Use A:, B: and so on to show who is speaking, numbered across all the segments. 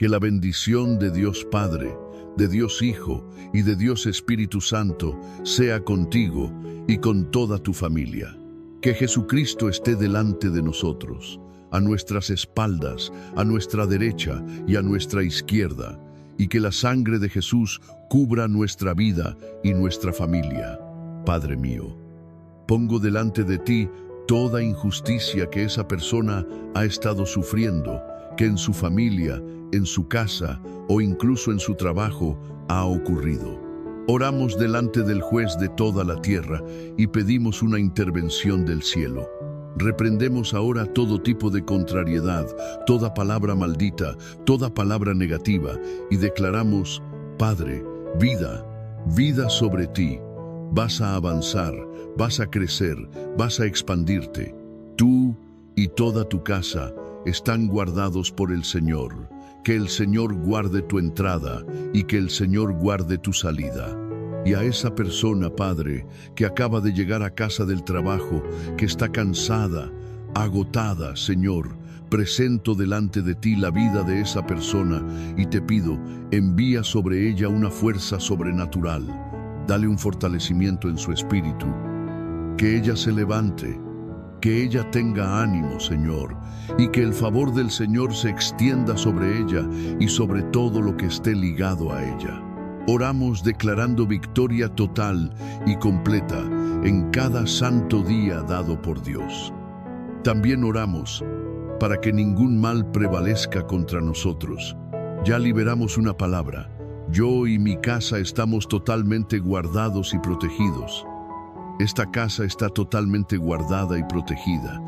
A: Que la bendición de Dios Padre, de Dios Hijo y de Dios Espíritu Santo sea contigo y con toda tu familia. Que Jesucristo esté delante de nosotros, a nuestras espaldas, a nuestra derecha y a nuestra izquierda, y que la sangre de Jesús cubra nuestra vida y nuestra familia. Padre mío, pongo delante de ti toda injusticia que esa persona ha estado sufriendo, que en su familia, en su casa o incluso en su trabajo ha ocurrido. Oramos delante del juez de toda la tierra y pedimos una intervención del cielo. Reprendemos ahora todo tipo de contrariedad, toda palabra maldita, toda palabra negativa y declaramos: Padre, vida, vida sobre ti. Vas a avanzar, vas a crecer, vas a expandirte. Tú y toda tu casa están guardados por el Señor. Que el Señor guarde tu entrada y que el Señor guarde tu salida. Y a esa persona, Padre, que acaba de llegar a casa del trabajo, que está cansada, agotada, Señor, presento delante de ti la vida de esa persona y te pido, envía sobre ella una fuerza sobrenatural. Dale un fortalecimiento en su espíritu. Que ella se levante, que ella tenga ánimo, Señor, y que el favor del Señor se extienda sobre ella y sobre todo lo que esté ligado a ella. Oramos declarando victoria total y completa en cada santo día dado por Dios. También oramos para que ningún mal prevalezca contra nosotros. Ya liberamos una palabra. Yo y mi casa estamos totalmente guardados y protegidos. Esta casa está totalmente guardada y protegida,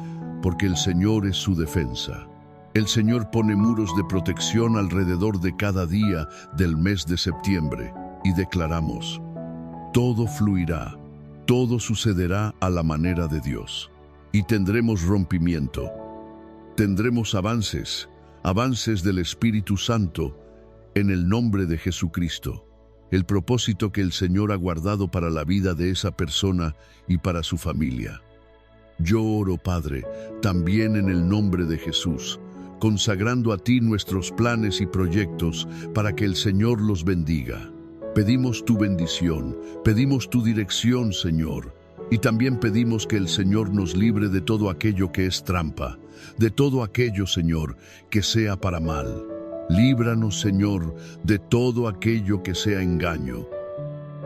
A: porque el Señor es su defensa. El Señor pone muros de protección alrededor de cada día del mes de septiembre y declaramos: todo fluirá, todo sucederá a la manera de Dios. Y tendremos rompimiento, tendremos avances, avances del Espíritu Santo, en el nombre de Jesucristo. El propósito que el Señor ha guardado para la vida de esa persona y para su familia. Yo oro, Padre, también en el nombre de Jesús, consagrando a ti nuestros planes y proyectos para que el Señor los bendiga. Pedimos tu bendición, pedimos tu dirección, Señor, y también pedimos que el Señor nos libre de todo aquello que es trampa, de todo aquello, Señor, que sea para mal. Líbranos, Señor, de todo aquello que sea engaño,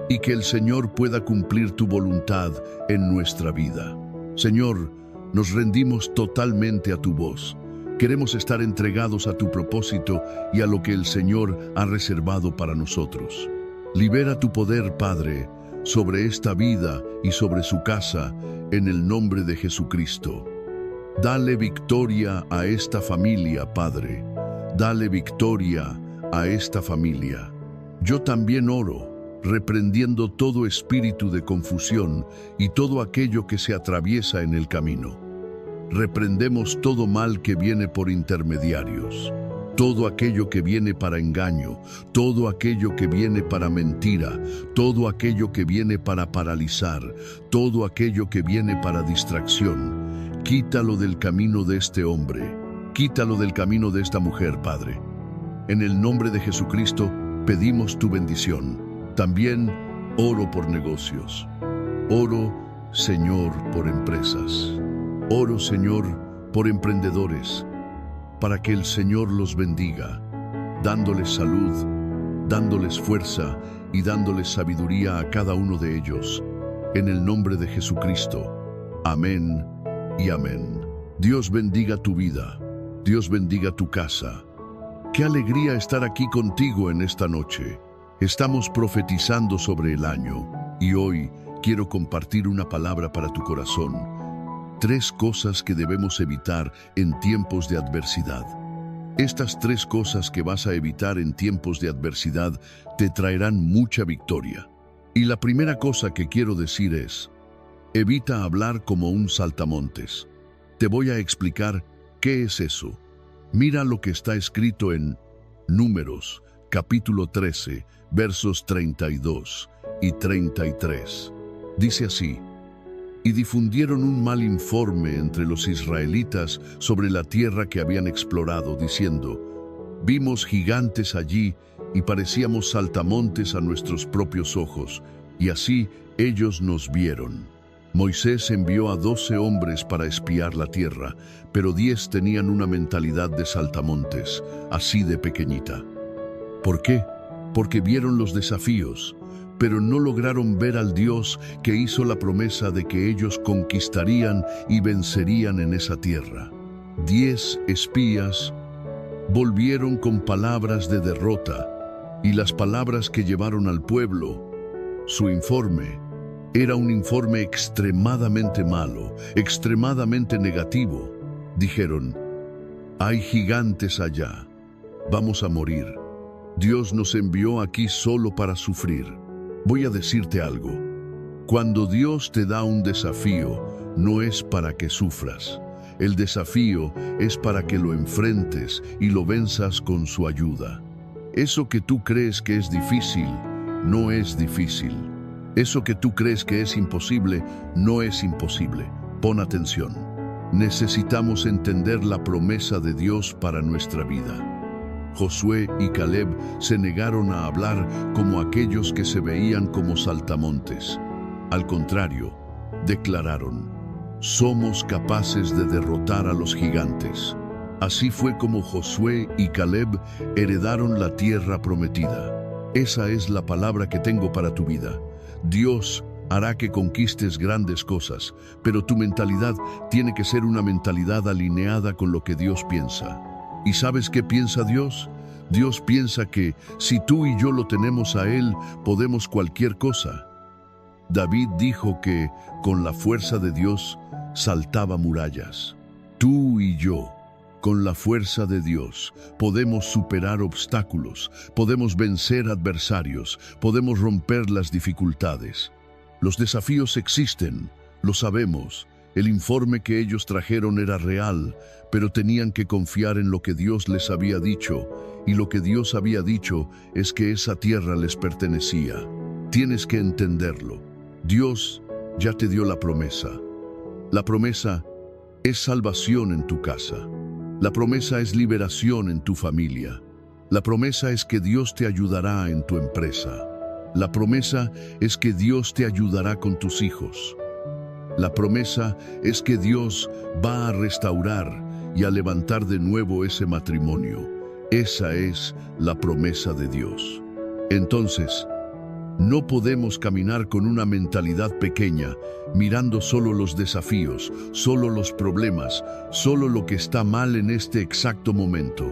A: y que el Señor pueda cumplir tu voluntad en nuestra vida. Señor, nos rendimos totalmente a tu voz. Queremos estar entregados a tu propósito y a lo que el Señor ha reservado para nosotros. Libera tu poder, Padre, sobre esta vida y sobre su casa, en el nombre de Jesucristo. Dale victoria a esta familia, Padre. Dale victoria a esta familia. Yo también oro, reprendiendo todo espíritu de confusión y todo aquello que se atraviesa en el camino. Reprendemos todo mal que viene por intermediarios, todo aquello que viene para engaño, todo aquello que viene para mentira, todo aquello que viene para paralizar, todo aquello que viene para distracción. Quítalo del camino de este hombre. Quítalo del camino de esta mujer, Padre. En el nombre de Jesucristo pedimos tu bendición. También oro por negocios. Oro, Señor, por empresas. Oro, Señor, por emprendedores, para que el Señor los bendiga, dándoles salud, dándoles fuerza y dándoles sabiduría a cada uno de ellos. En el nombre de Jesucristo. Amén y amén. Dios bendiga tu vida. Dios bendiga tu casa. Qué alegría estar aquí contigo en esta noche. Estamos profetizando sobre el año y hoy quiero compartir una palabra para tu corazón. 3 cosas que debemos evitar en tiempos de adversidad. Estas 3 cosas que vas a evitar en tiempos de adversidad te traerán mucha victoria. Y la primera cosa que quiero decir es: evita hablar como un saltamontes. Te voy a explicar qué es eso. Mira lo que está escrito en Números, capítulo 13, versos 32 y 33. Dice así: y difundieron un mal informe entre los israelitas sobre la tierra que habían explorado, diciendo: Vimos gigantes allí y parecíamos saltamontes a nuestros propios ojos, y así ellos nos vieron. Moisés envió a 12 hombres para espiar la tierra, pero 10 tenían una mentalidad de saltamontes, así de pequeñita. ¿Por qué? Porque vieron los desafíos, pero no lograron ver al Dios que hizo la promesa de que ellos conquistarían y vencerían en esa tierra. 10 espías volvieron con palabras de derrota, y las palabras que llevaron al pueblo, su informe, era un informe extremadamente malo, extremadamente negativo. Dijeron: hay gigantes allá, vamos a morir. Dios nos envió aquí solo para sufrir. Voy a decirte algo. Cuando Dios te da un desafío, no es para que sufras. El desafío es para que lo enfrentes y lo venzas con su ayuda. Eso que tú crees que es difícil, no es difícil. Eso que tú crees que es imposible, no es imposible. Pon atención. Necesitamos entender la promesa de Dios para nuestra vida. Josué y Caleb se negaron a hablar como aquellos que se veían como saltamontes. Al contrario, declararon: somos capaces de derrotar a los gigantes. Así fue como Josué y Caleb heredaron la tierra prometida. Esa es la palabra que tengo para tu vida. Dios hará que conquistes grandes cosas, pero tu mentalidad tiene que ser una mentalidad alineada con lo que Dios piensa. ¿Y sabes qué piensa Dios? Dios piensa que si tú y yo lo tenemos a Él, podemos cualquier cosa. David dijo que con la fuerza de Dios saltaba murallas. Tú y yo, con la fuerza de Dios, podemos superar obstáculos, podemos vencer adversarios, podemos romper las dificultades. Los desafíos existen, lo sabemos. El informe que ellos trajeron era real, pero tenían que confiar en lo que Dios les había dicho, y lo que Dios había dicho es que esa tierra les pertenecía. Tienes que entenderlo. Dios ya te dio la promesa. La promesa es salvación en tu casa. La promesa es liberación en tu familia. La promesa es que Dios te ayudará en tu empresa. La promesa es que Dios te ayudará con tus hijos. La promesa es que Dios va a restaurar y a levantar de nuevo ese matrimonio. Esa es la promesa de Dios. Entonces, no podemos caminar con una mentalidad pequeña, mirando solo los desafíos, solo los problemas, solo lo que está mal en este exacto momento.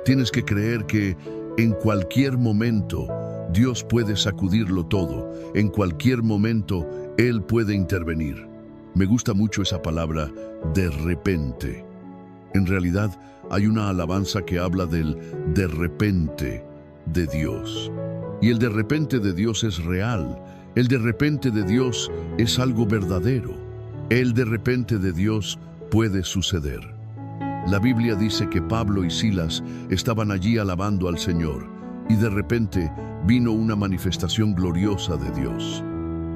A: Tienes que creer que en cualquier momento Dios puede sacudirlo todo. En cualquier momento Él puede intervenir. Me gusta mucho esa palabra, de repente. En realidad, hay una alabanza que habla del de repente de Dios. Y el de repente de Dios es real. El de repente de Dios es algo verdadero. El de repente de Dios puede suceder. La Biblia dice que Pablo y Silas estaban allí alabando al Señor, y de repente vino una manifestación gloriosa de Dios.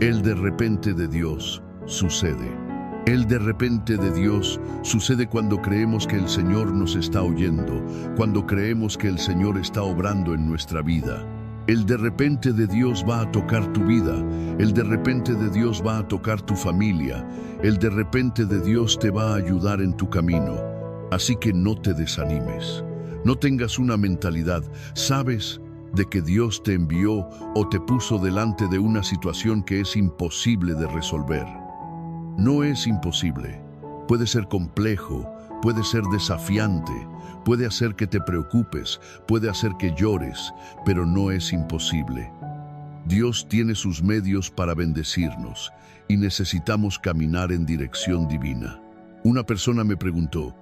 A: El de repente de Dios sucede. El de repente de Dios sucede cuando creemos que el Señor nos está oyendo, cuando creemos que el Señor está obrando en nuestra vida. El de repente de Dios va a tocar tu vida, el de repente de Dios va a tocar tu familia, el de repente de Dios te va a ayudar en tu camino. Así que no te desanimes, no tengas una mentalidad, sabes, de que Dios te envió o te puso delante de una situación que es imposible de resolver. No es imposible, puede ser complejo, puede ser desafiante, puede hacer que te preocupes, puede hacer que llores, pero no es imposible. Dios tiene sus medios para bendecirnos y necesitamos caminar en dirección divina. Una persona me preguntó,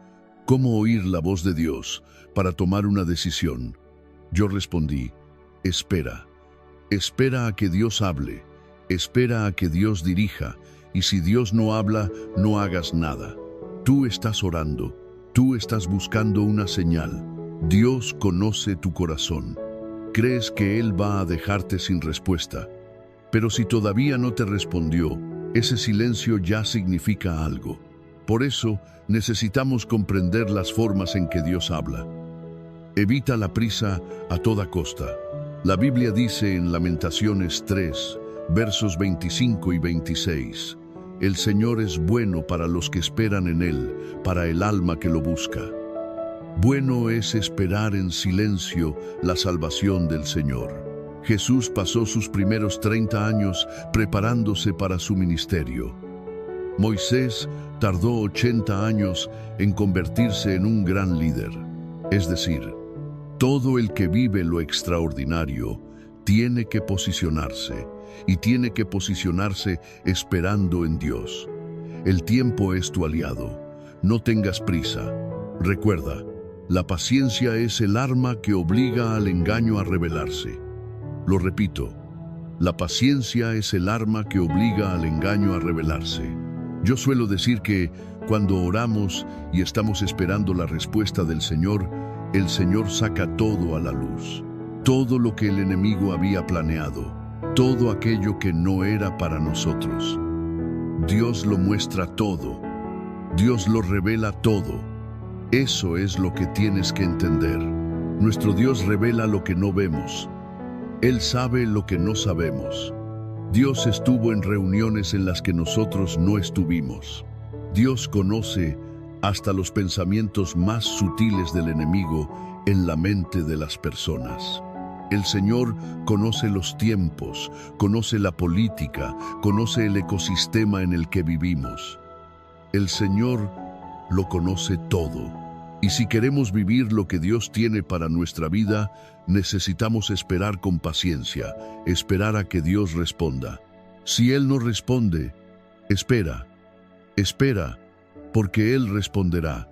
A: ¿cómo oír la voz de Dios para tomar una decisión? Yo respondí, espera a que Dios hable, espera a que Dios dirija, y si Dios no habla, no hagas nada. Tú estás orando, tú estás buscando una señal. Dios conoce tu corazón. Crees que Él va a dejarte sin respuesta, pero si todavía no te respondió, ese silencio ya significa algo. Por eso necesitamos comprender las formas en que Dios habla. Evita la prisa a toda costa. La Biblia dice en Lamentaciones 3, versos 25 y 26, «El Señor es bueno para los que esperan en Él, para el alma que lo busca». Bueno es esperar en silencio la salvación del Señor. Jesús pasó sus primeros 30 años preparándose para su ministerio. Moisés tardó 80 años en convertirse en un gran líder. Es decir, todo el que vive lo extraordinario tiene que posicionarse, y tiene que posicionarse esperando en Dios. El tiempo es tu aliado. No tengas prisa. Recuerda, la paciencia es el arma que obliga al engaño a revelarse. Lo repito, la paciencia es el arma que obliga al engaño a revelarse. Yo suelo decir que cuando oramos y estamos esperando la respuesta del Señor, el Señor saca todo a la luz. Todo lo que el enemigo había planeado, todo aquello que no era para nosotros. Dios lo muestra todo. Dios lo revela todo. Eso es lo que tienes que entender. Nuestro Dios revela lo que no vemos. Él sabe lo que no sabemos. Dios estuvo en reuniones en las que nosotros no estuvimos. Dios conoce hasta los pensamientos más sutiles del enemigo en la mente de las personas. El Señor conoce los tiempos, conoce la política, conoce el ecosistema en el que vivimos. El Señor lo conoce todo. Y si queremos vivir lo que Dios tiene para nuestra vida, necesitamos esperar con paciencia, esperar a que Dios responda. Si Él no responde, espera, porque Él responderá.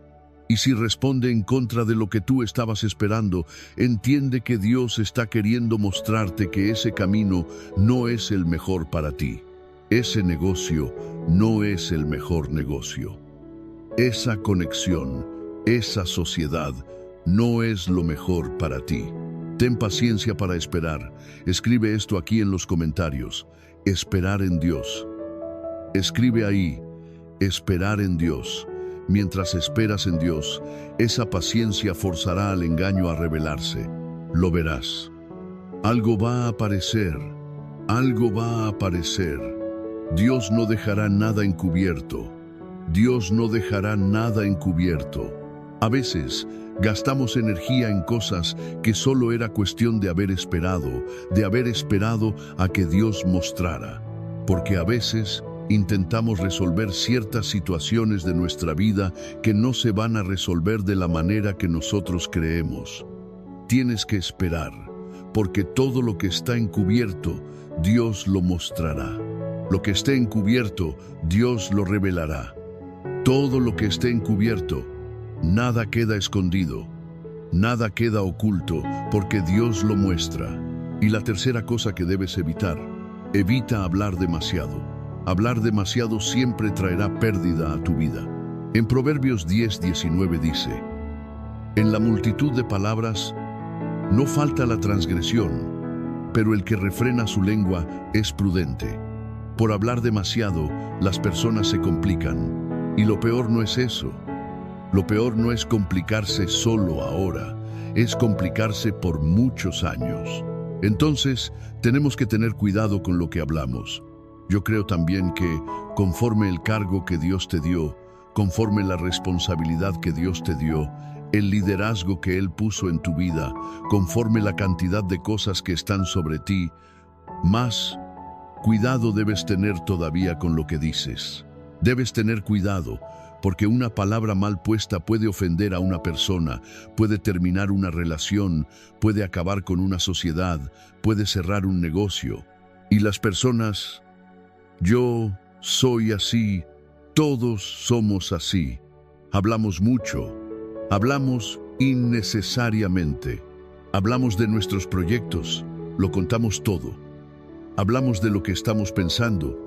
A: Y si responde en contra de lo que tú estabas esperando, entiende que Dios está queriendo mostrarte que ese camino no es el mejor para ti. Ese negocio no es el mejor negocio. Esa conexión, esa sociedad, no es lo mejor para ti. Ten paciencia para esperar. Escribe esto aquí en los comentarios. Esperar en Dios. Escribe ahí, esperar en Dios. Mientras esperas en Dios, esa paciencia forzará al engaño a revelarse. Lo verás. Algo va a aparecer. Algo va a aparecer. Dios no dejará nada encubierto. Dios no dejará nada encubierto. A veces, gastamos energía en cosas que solo era cuestión de haber esperado a que Dios mostrara. Porque a veces intentamos resolver ciertas situaciones de nuestra vida que no se van a resolver de la manera que nosotros creemos. Tienes que esperar, porque todo lo que está encubierto, Dios lo mostrará. Lo que esté encubierto, Dios lo revelará. Todo lo que esté encubierto, nada queda escondido, nada queda oculto, porque Dios lo muestra. Y la tercera cosa que debes evitar, evita hablar demasiado. Hablar demasiado siempre traerá pérdida a tu vida. En Proverbios 10:19 dice, «En la multitud de palabras no falta la transgresión, pero el que refrena su lengua es prudente». Por hablar demasiado, las personas se complican. Y lo peor no es eso. Lo peor no es complicarse solo ahora, es complicarse por muchos años. Entonces, tenemos que tener cuidado con lo que hablamos. Yo creo también que, conforme el cargo que Dios te dio, conforme la responsabilidad que Dios te dio, el liderazgo que Él puso en tu vida, conforme la cantidad de cosas que están sobre ti, más cuidado debes tener todavía con lo que dices. Debes tener cuidado, porque una palabra mal puesta puede ofender a una persona, puede terminar una relación, puede acabar con una sociedad, puede cerrar un negocio. Y las personas, yo soy así, todos somos así. Hablamos mucho, hablamos innecesariamente. Hablamos de nuestros proyectos, lo contamos todo. Hablamos de lo que estamos pensando.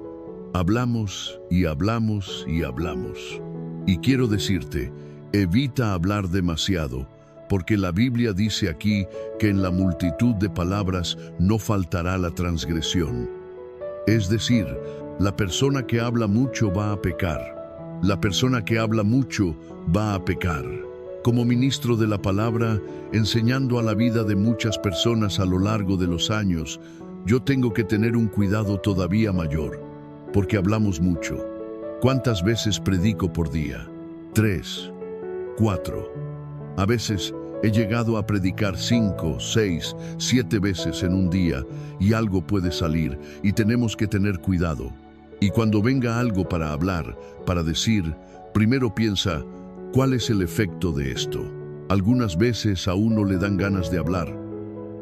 A: Hablamos y hablamos y hablamos. Y quiero decirte, evita hablar demasiado, porque la Biblia dice aquí que en la multitud de palabras no faltará la transgresión. Es decir, la persona que habla mucho va a pecar. La persona que habla mucho va a pecar. Como ministro de la palabra, enseñando a la vida de muchas personas a lo largo de los años, yo tengo que tener un cuidado todavía mayor, porque hablamos mucho. ¿Cuántas veces predico por día? 3, 4. A veces he llegado a predicar 5, 6, 7 veces en un día y algo puede salir y tenemos que tener cuidado. Y cuando venga algo para hablar, para decir, primero piensa, ¿cuál es el efecto de esto? Algunas veces a uno le dan ganas de hablar.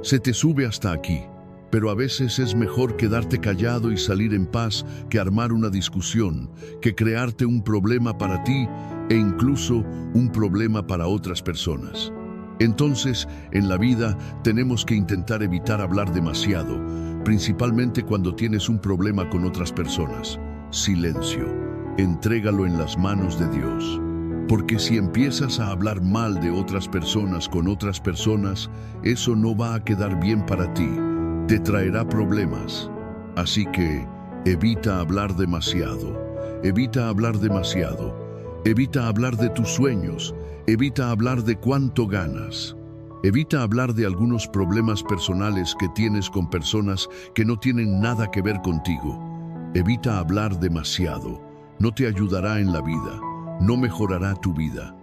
A: Se te sube hasta aquí, pero a veces es mejor quedarte callado y salir en paz que armar una discusión, que crearte un problema para ti e incluso un problema para otras personas. Entonces, en la vida tenemos que intentar evitar hablar demasiado, principalmente cuando tienes un problema con otras personas. Silencio. Entrégalo en las manos de Dios. Porque si empiezas a hablar mal de otras personas con otras personas, eso no va a quedar bien para ti. Te traerá problemas. Así que evita hablar demasiado. Evita hablar demasiado. Evita hablar de tus sueños. Evita hablar de cuánto ganas. Evita hablar de algunos problemas personales que tienes con personas que no tienen nada que ver contigo. Evita hablar demasiado. No te ayudará en la vida. No mejorará tu vida.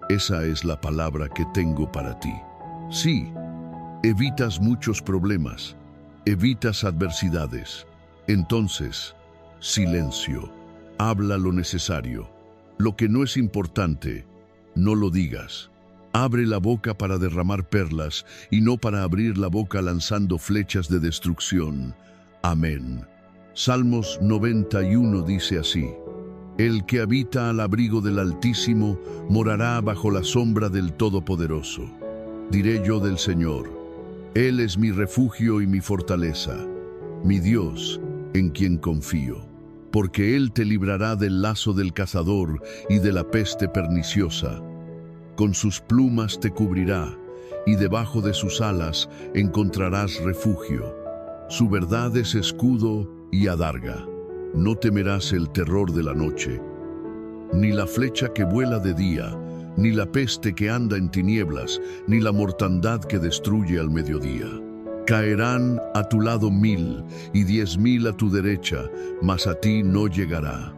A: Esa es la palabra que tengo para ti. Sí, evitas muchos problemas. Evitas adversidades. Entonces, silencio. Habla lo necesario. Lo que no es importante, no lo digas. Abre la boca para derramar perlas y no para abrir la boca lanzando flechas de destrucción. Amén. Salmos 91 dice así: El que habita al abrigo del Altísimo morará bajo la sombra del Todopoderoso. Diré yo del Señor: Él es mi refugio y mi fortaleza, mi Dios, en quien confío. Porque Él te librará del lazo del cazador y de la peste perniciosa. Con sus plumas te cubrirá, y debajo de sus alas encontrarás refugio. Su verdad es escudo y adarga. No temerás el terror de la noche, ni la flecha que vuela de día, ni la peste que anda en tinieblas, ni la mortandad que destruye al mediodía. Caerán a tu lado 1000 y 10.000 a tu derecha, mas a ti no llegará.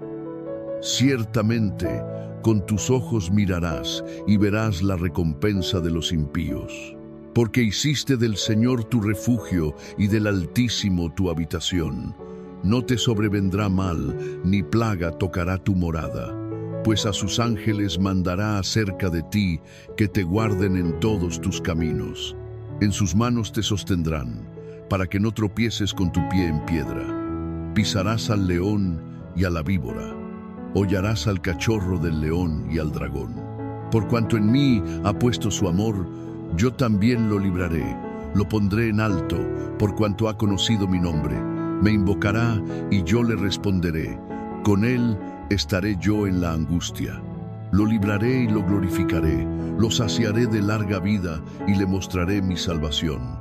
A: Ciertamente, con tus ojos mirarás y verás la recompensa de los impíos. Porque hiciste del Señor tu refugio y del Altísimo tu habitación. No te sobrevendrá mal, ni plaga tocará tu morada, pues a sus ángeles mandará acerca de ti, que te guarden en todos tus caminos. En sus manos te sostendrán, para que no tropieces con tu pie en piedra. Pisarás al león y a la víbora, hollarás al cachorro del león y al dragón. Por cuanto en mí ha puesto su amor, yo también lo libraré, lo pondré en alto, por cuanto ha conocido mi nombre. Me invocará y yo le responderé. Con él estaré yo en la angustia. Lo libraré y lo glorificaré. Lo saciaré de larga vida y le mostraré mi salvación.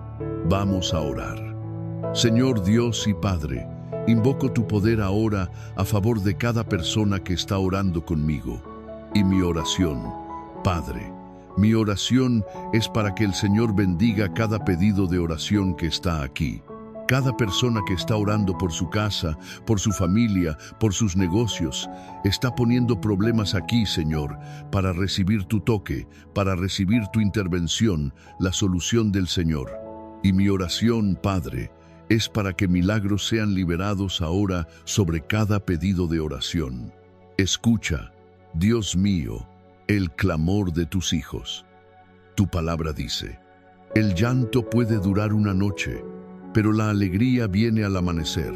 A: Vamos a orar. Señor Dios y Padre, invoco tu poder ahora a favor de cada persona que está orando conmigo. Y mi oración, Padre, mi oración es para que el Señor bendiga cada pedido de oración que está aquí. Cada persona que está orando por su casa, por su familia, por sus negocios, está poniendo problemas aquí, Señor, para recibir tu toque, para recibir tu intervención, la solución del Señor. Y mi oración, Padre, es para que milagros sean liberados ahora sobre cada pedido de oración. Escucha, Dios mío, el clamor de tus hijos. Tu palabra dice: el llanto puede durar una noche, pero la alegría viene al amanecer.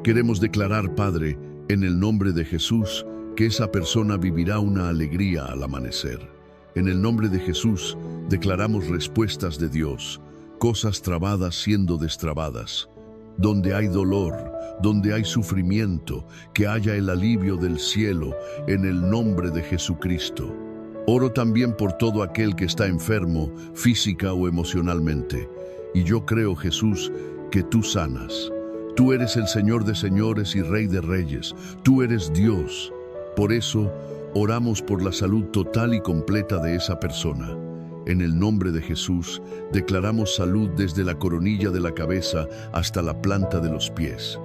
A: Queremos declarar, Padre, en el nombre de Jesús, que esa persona vivirá una alegría al amanecer. En el nombre de Jesús, declaramos respuestas de Dios, cosas trabadas siendo destrabadas. Donde hay dolor, donde hay sufrimiento, que haya el alivio del cielo, en el nombre de Jesucristo. Oro también por todo aquel que está enfermo, física o emocionalmente. Y yo creo, Jesús, que tú sanas. Tú eres el Señor de señores y Rey de reyes. Tú eres Dios. Por eso, oramos por la salud total y completa de esa persona. En el nombre de Jesús, declaramos salud desde la coronilla de la cabeza hasta la planta de los pies.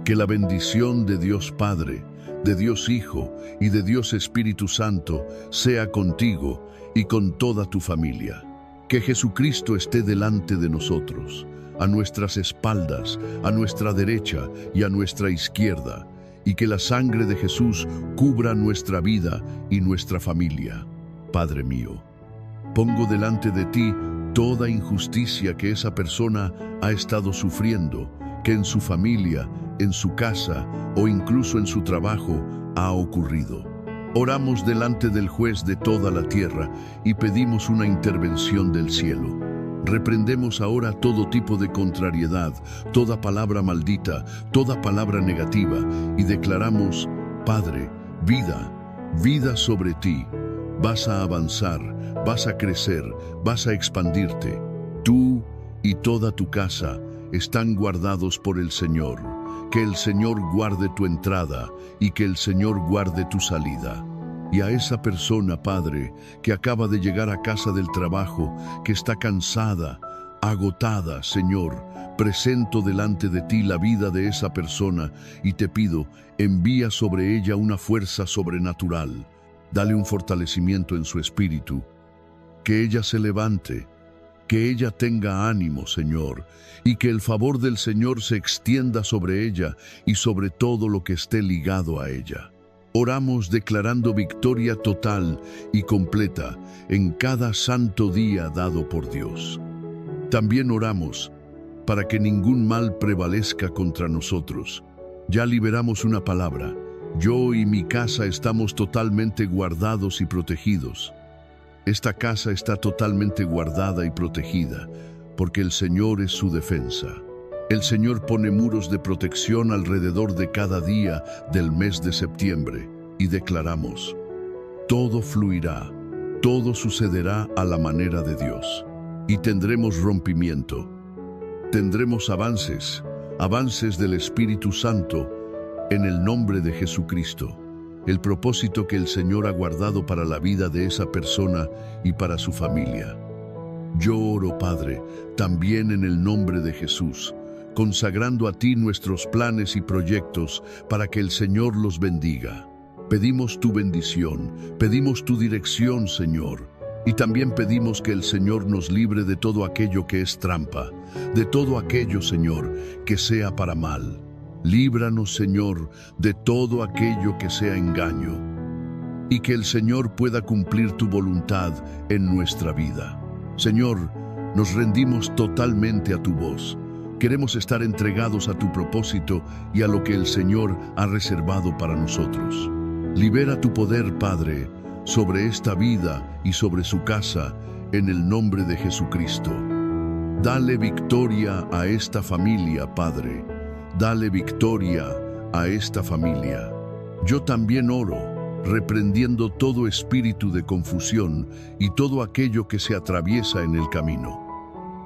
A: Que la bendición de Dios Padre, de Dios Hijo y de Dios Espíritu Santo sea contigo y con toda tu familia. Que Jesucristo esté delante de nosotros, a nuestras espaldas, a nuestra derecha y a nuestra izquierda, y que la sangre de Jesús cubra nuestra vida y nuestra familia. Padre mío, pongo delante de ti toda injusticia que esa persona ha estado sufriendo, que en su familia, en su casa o incluso en su trabajo ha ocurrido. Oramos delante del juez de toda la tierra y pedimos una intervención del cielo. Reprendemos ahora todo tipo de contrariedad, toda palabra maldita, toda palabra negativa y declaramos, Padre, vida sobre ti. Vas a avanzar, vas a crecer, vas a expandirte. Tú y toda tu casa están guardados por el Señor. Que el Señor guarde tu entrada y que el Señor guarde tu salida. Y a esa persona, Padre, que acaba de llegar a casa del trabajo, que está cansada, agotada, Señor, presento delante de ti la vida de esa persona y te pido, envía sobre ella una fuerza sobrenatural. Dale un fortalecimiento en su espíritu. Que ella se levante, que ella tenga ánimo, Señor, y que el favor del Señor se extienda sobre ella y sobre todo lo que esté ligado a ella. Oramos declarando victoria total y completa en cada santo día dado por Dios. También oramos para que ningún mal prevalezca contra nosotros. Ya liberamos una palabra. Yo y mi casa estamos totalmente guardados y protegidos. Esta casa está totalmente guardada y protegida, porque el Señor es su defensa. El Señor pone muros de protección alrededor de cada día del mes de septiembre, y declaramos, todo fluirá, todo sucederá a la manera de Dios, y tendremos rompimiento. Tendremos avances del Espíritu Santo, en el nombre de Jesucristo. El propósito que el Señor ha guardado para la vida de esa persona y para su familia. Yo oro, Padre, también en el nombre de Jesús, consagrando a ti nuestros planes y proyectos para que el Señor los bendiga. Pedimos tu bendición, pedimos tu dirección, Señor, y también pedimos que el Señor nos libre de todo aquello que es trampa, de todo aquello, Señor, que sea para mal. Líbranos, Señor, de todo aquello que sea engaño, y que el Señor pueda cumplir tu voluntad en nuestra vida. Señor, nos rendimos totalmente a tu voz. Queremos estar entregados a tu propósito y a lo que el Señor ha reservado para nosotros. Libera tu poder, Padre, sobre esta vida y sobre su casa, en el nombre de Jesucristo. Dale victoria a esta familia, Padre. Dale victoria a esta familia. Yo también oro, reprendiendo todo espíritu de confusión y todo aquello que se atraviesa en el camino.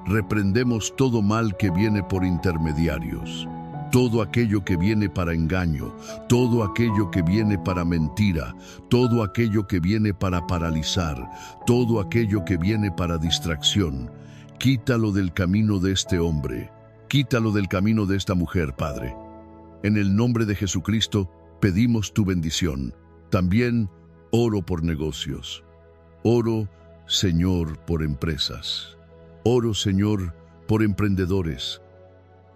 A: Reprendemos todo mal que viene por intermediarios, todo aquello que viene para engaño, todo aquello que viene para mentira, todo aquello que viene para paralizar, todo aquello que viene para distracción. Quítalo del camino de este hombre. Quítalo del camino de esta mujer, Padre. En el nombre de Jesucristo pedimos tu bendición. También oro por negocios. Oro, Señor, por empresas. Oro, Señor, por emprendedores,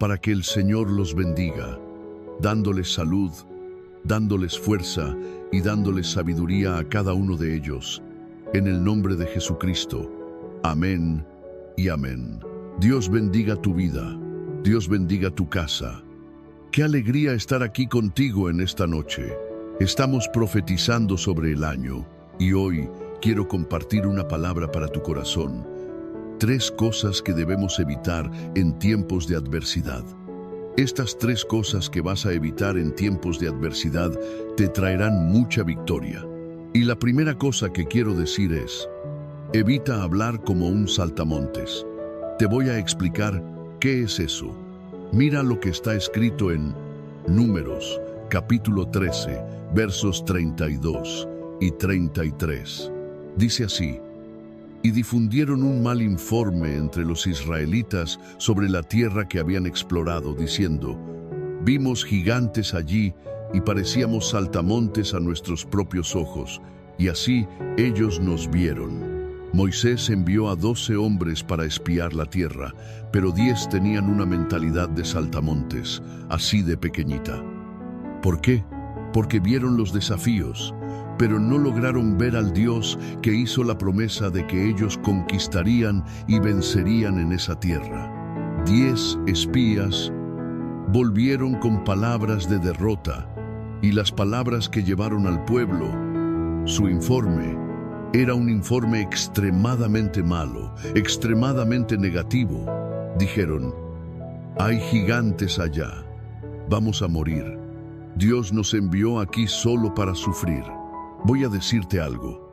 A: para que el Señor los bendiga, dándoles salud, dándoles fuerza y dándoles sabiduría a cada uno de ellos. En el nombre de Jesucristo. Amén y amén. Dios bendiga tu vida. Dios bendiga tu casa. Qué alegría estar aquí contigo en esta noche. Estamos profetizando sobre el año y hoy quiero compartir una palabra para tu corazón. 3 cosas que debemos evitar en tiempos de adversidad. Estas 3 cosas que vas a evitar en tiempos de adversidad te traerán mucha victoria. Y la primera cosa que quiero decir es, evita hablar como un saltamontes. Te voy a explicar ¿qué es eso? Mira lo que está escrito en Números, capítulo 13, versos 32. y 33. Dice así: y difundieron un mal informe entre los israelitas sobre la tierra que habían explorado, diciendo: vimos gigantes allí y parecíamos saltamontes a nuestros propios ojos, y así ellos nos vieron. Moisés envió a 12 hombres para espiar la tierra, pero 10 tenían una mentalidad de saltamontes, así de pequeñita. ¿Por qué? Porque vieron los desafíos, pero no lograron ver al Dios que hizo la promesa de que ellos conquistarían y vencerían en esa tierra. 10 espías volvieron con palabras de derrota, y las palabras que llevaron al pueblo, su informe, era un informe extremadamente malo, extremadamente negativo. Dijeron: hay gigantes allá, vamos a morir. Dios nos envió aquí solo para sufrir. Voy a decirte algo.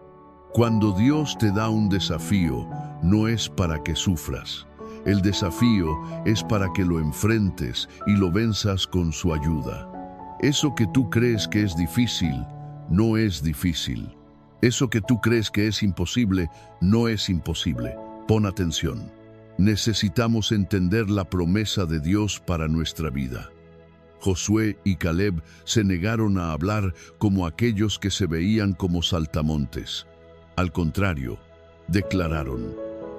A: Cuando Dios te da un desafío, no es para que sufras. El desafío es para que lo enfrentes y lo venzas con su ayuda. Eso que tú crees que es difícil, no es difícil. Eso que tú crees que es imposible, no es imposible. Pon atención. Necesitamos entender la promesa de Dios para nuestra vida. Josué y Caleb se negaron a hablar como aquellos que se veían como saltamontes. Al contrario, declararon: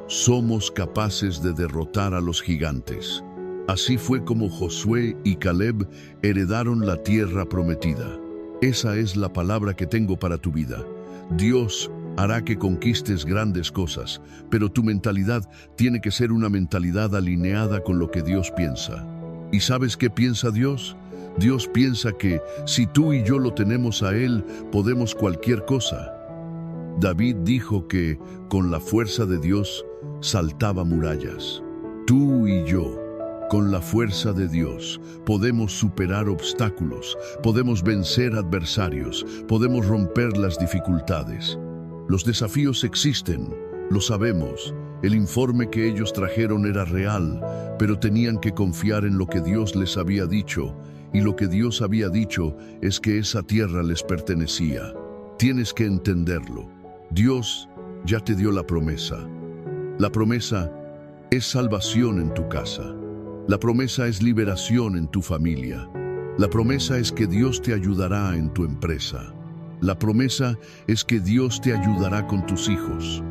A: somos capaces de derrotar a los gigantes. Así fue como Josué y Caleb heredaron la tierra prometida. Esa es la palabra que tengo para tu vida. Dios hará que conquistes grandes cosas, pero tu mentalidad tiene que ser una mentalidad alineada con lo que Dios piensa. ¿Y sabes qué piensa Dios? Dios piensa que si tú y yo lo tenemos a Él, podemos cualquier cosa. David dijo que con la fuerza de Dios saltaba murallas. Tú y yo, con la fuerza de Dios, podemos superar obstáculos, podemos vencer adversarios, podemos romper las dificultades. Los desafíos existen, lo sabemos. El informe que ellos trajeron era real, pero tenían que confiar en lo que Dios les había dicho, y lo que Dios había dicho es que esa tierra les pertenecía. Tienes que entenderlo. Dios ya te dio la promesa. La promesa es salvación en tu casa. La promesa es liberación en tu familia. La promesa es que Dios te ayudará en tu empresa. La promesa es que Dios te ayudará con tus hijos.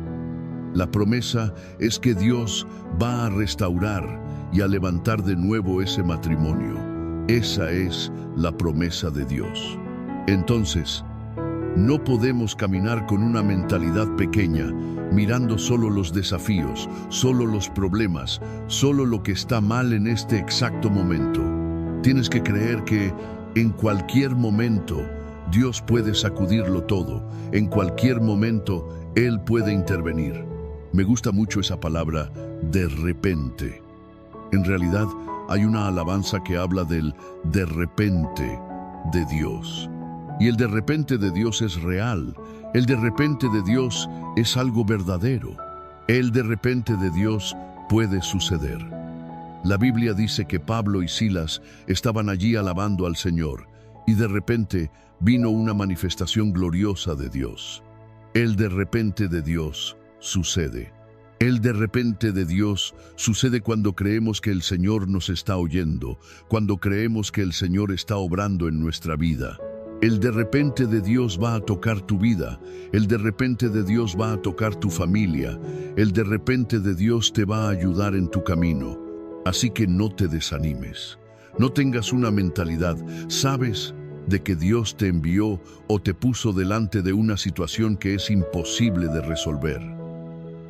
A: La promesa es que Dios va a restaurar y a levantar de nuevo ese matrimonio. Esa es la promesa de Dios. Entonces, no podemos caminar con una mentalidad pequeña, mirando solo los desafíos, solo los problemas, solo lo que está mal en este exacto momento. Tienes que creer que en cualquier momento Dios puede sacudirlo todo. En cualquier momento Él puede intervenir. Me gusta mucho esa palabra, de repente. En realidad, hay una alabanza que habla del de repente de Dios. Y el de repente de Dios es real. El de repente de Dios es algo verdadero. El de repente de Dios puede suceder. La Biblia dice que Pablo y Silas estaban allí alabando al Señor, y de repente vino una manifestación gloriosa de Dios. El de repente de Dios sucede. El de repente de Dios sucede cuando creemos que el Señor nos está oyendo, cuando creemos que el Señor está obrando en nuestra vida. El de repente de Dios va a tocar tu vida, el de repente de Dios va a tocar tu familia, el de repente de Dios te va a ayudar en tu camino. Así que no te desanimes, no tengas una mentalidad, sabes, de que Dios te envió o te puso delante de una situación que es imposible de resolver.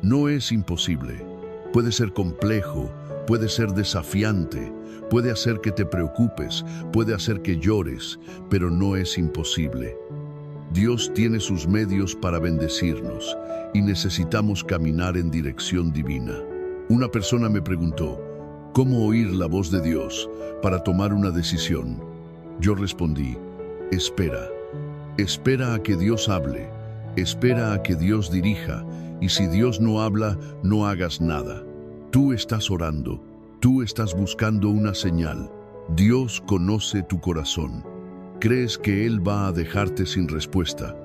A: No es imposible, puede ser complejo, puede ser desafiante, puede hacer que te preocupes, puede hacer que llores, pero no es imposible. Dios tiene sus medios para bendecirnos y necesitamos caminar en dirección divina. Una persona me preguntó, ¿cómo oír la voz de Dios para tomar una decisión? Yo respondí, espera a que Dios hable, espera a que Dios dirija, y si Dios no habla, no hagas nada. Tú estás orando, tú estás buscando una señal. Dios conoce tu corazón. ¿Crees que Él va a dejarte sin respuesta?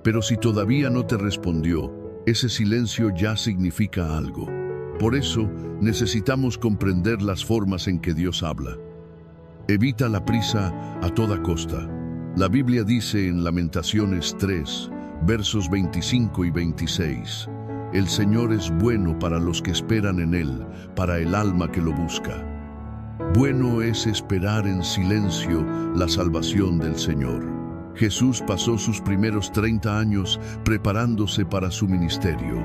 A: Pero si todavía no te respondió, ese silencio ya significa algo. Por eso necesitamos comprender las formas en que Dios habla. Evita la prisa a toda costa. La Biblia dice en Lamentaciones 3, versos 25 y 26, «El Señor es bueno para los que esperan en Él, para el alma que lo busca». Bueno es esperar en silencio la salvación del Señor. Jesús pasó sus primeros 30 años preparándose para su ministerio.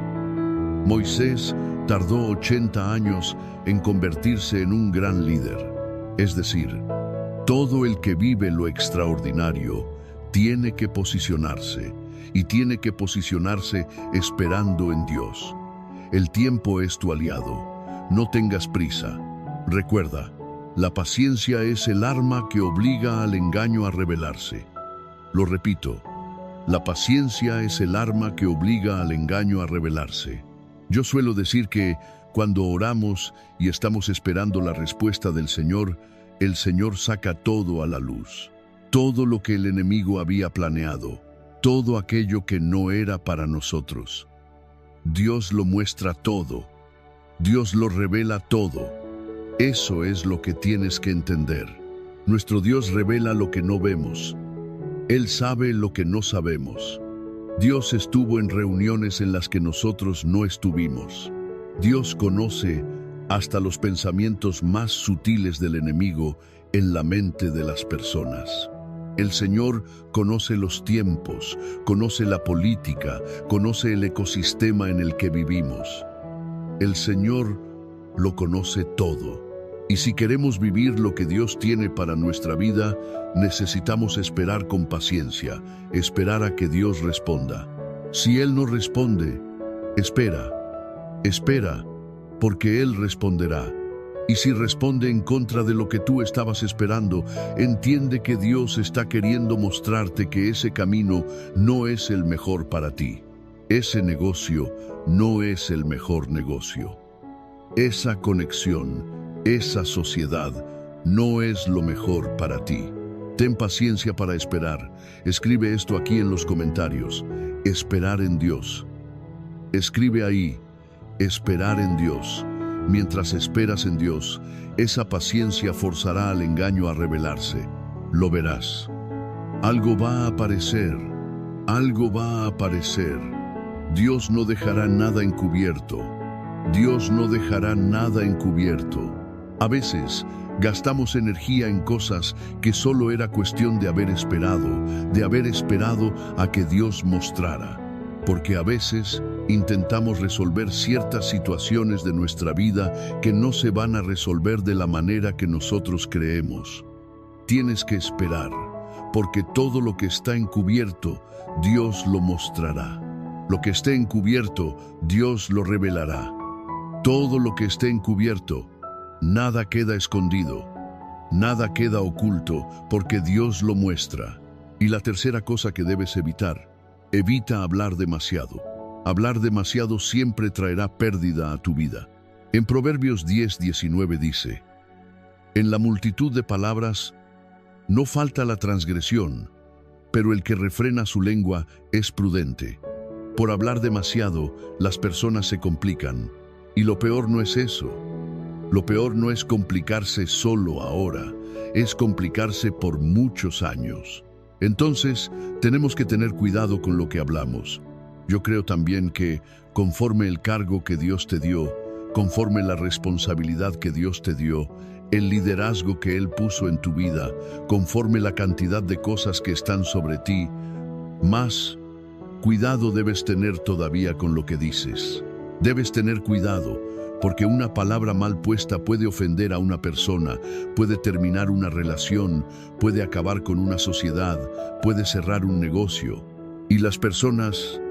A: Moisés tardó 80 años en convertirse en un gran líder. Es decir, todo el que vive lo extraordinario tiene que posicionarse, y tiene que posicionarse esperando en Dios. El tiempo es tu aliado. No tengas prisa. Recuerda, la paciencia es el arma que obliga al engaño a revelarse. Lo repito, la paciencia es el arma que obliga al engaño a revelarse. Yo suelo decir que cuando oramos y estamos esperando la respuesta del Señor, el Señor saca todo a la luz. Todo lo que el enemigo había planeado, todo aquello que no era para nosotros. Dios lo muestra todo. Dios lo revela todo. Eso es lo que tienes que entender. Nuestro Dios revela lo que no vemos. Él sabe lo que no sabemos. Dios estuvo en reuniones en las que nosotros no estuvimos. Dios conoce hasta los pensamientos más sutiles del enemigo en la mente de las personas. El Señor conoce los tiempos, conoce la política, conoce el ecosistema en el que vivimos. El Señor lo conoce todo. Y si queremos vivir lo que Dios tiene para nuestra vida, necesitamos esperar con paciencia, esperar a que Dios responda. Si Él no responde, espera, porque Él responderá. Y si responde en contra de lo que tú estabas esperando, entiende que Dios está queriendo mostrarte que ese camino no es el mejor para ti. Ese negocio no es el mejor negocio. Esa conexión, esa sociedad, no es lo mejor para ti. Ten paciencia para esperar. Escribe esto aquí en los comentarios. Esperar en Dios. Escribe ahí, esperar en Dios. Mientras esperas en Dios, esa paciencia forzará al engaño a revelarse. Lo verás. Algo va a aparecer. Algo va a aparecer. Dios no dejará nada encubierto. Dios no dejará nada encubierto. A veces, gastamos energía en cosas que solo era cuestión de haber esperado a que Dios mostrara. Porque a veces intentamos resolver ciertas situaciones de nuestra vida que no se van a resolver de la manera que nosotros creemos. Tienes que esperar, porque todo lo que está encubierto, Dios lo mostrará. Lo que esté encubierto, Dios lo revelará. Todo lo que esté encubierto, nada queda escondido, nada queda oculto, porque Dios lo muestra. Y la tercera cosa que debes evitar, evita hablar demasiado. Hablar demasiado siempre traerá pérdida a tu vida. En Proverbios 10:19 dice, «En la multitud de palabras no falta la transgresión, pero el que refrena su lengua es prudente». Por hablar demasiado, las personas se complican. Y lo peor no es eso. Lo peor no es complicarse solo ahora, es complicarse por muchos años. Entonces, tenemos que tener cuidado con lo que hablamos. Yo creo también que, conforme el cargo que Dios te dio, conforme la responsabilidad que Dios te dio, el liderazgo que Él puso en tu vida, conforme la cantidad de cosas que están sobre ti, más cuidado debes tener todavía con lo que dices. Debes tener cuidado, porque una palabra mal puesta puede ofender a una persona, puede terminar una relación, puede acabar con una sociedad, puede cerrar un negocio. Y las personas,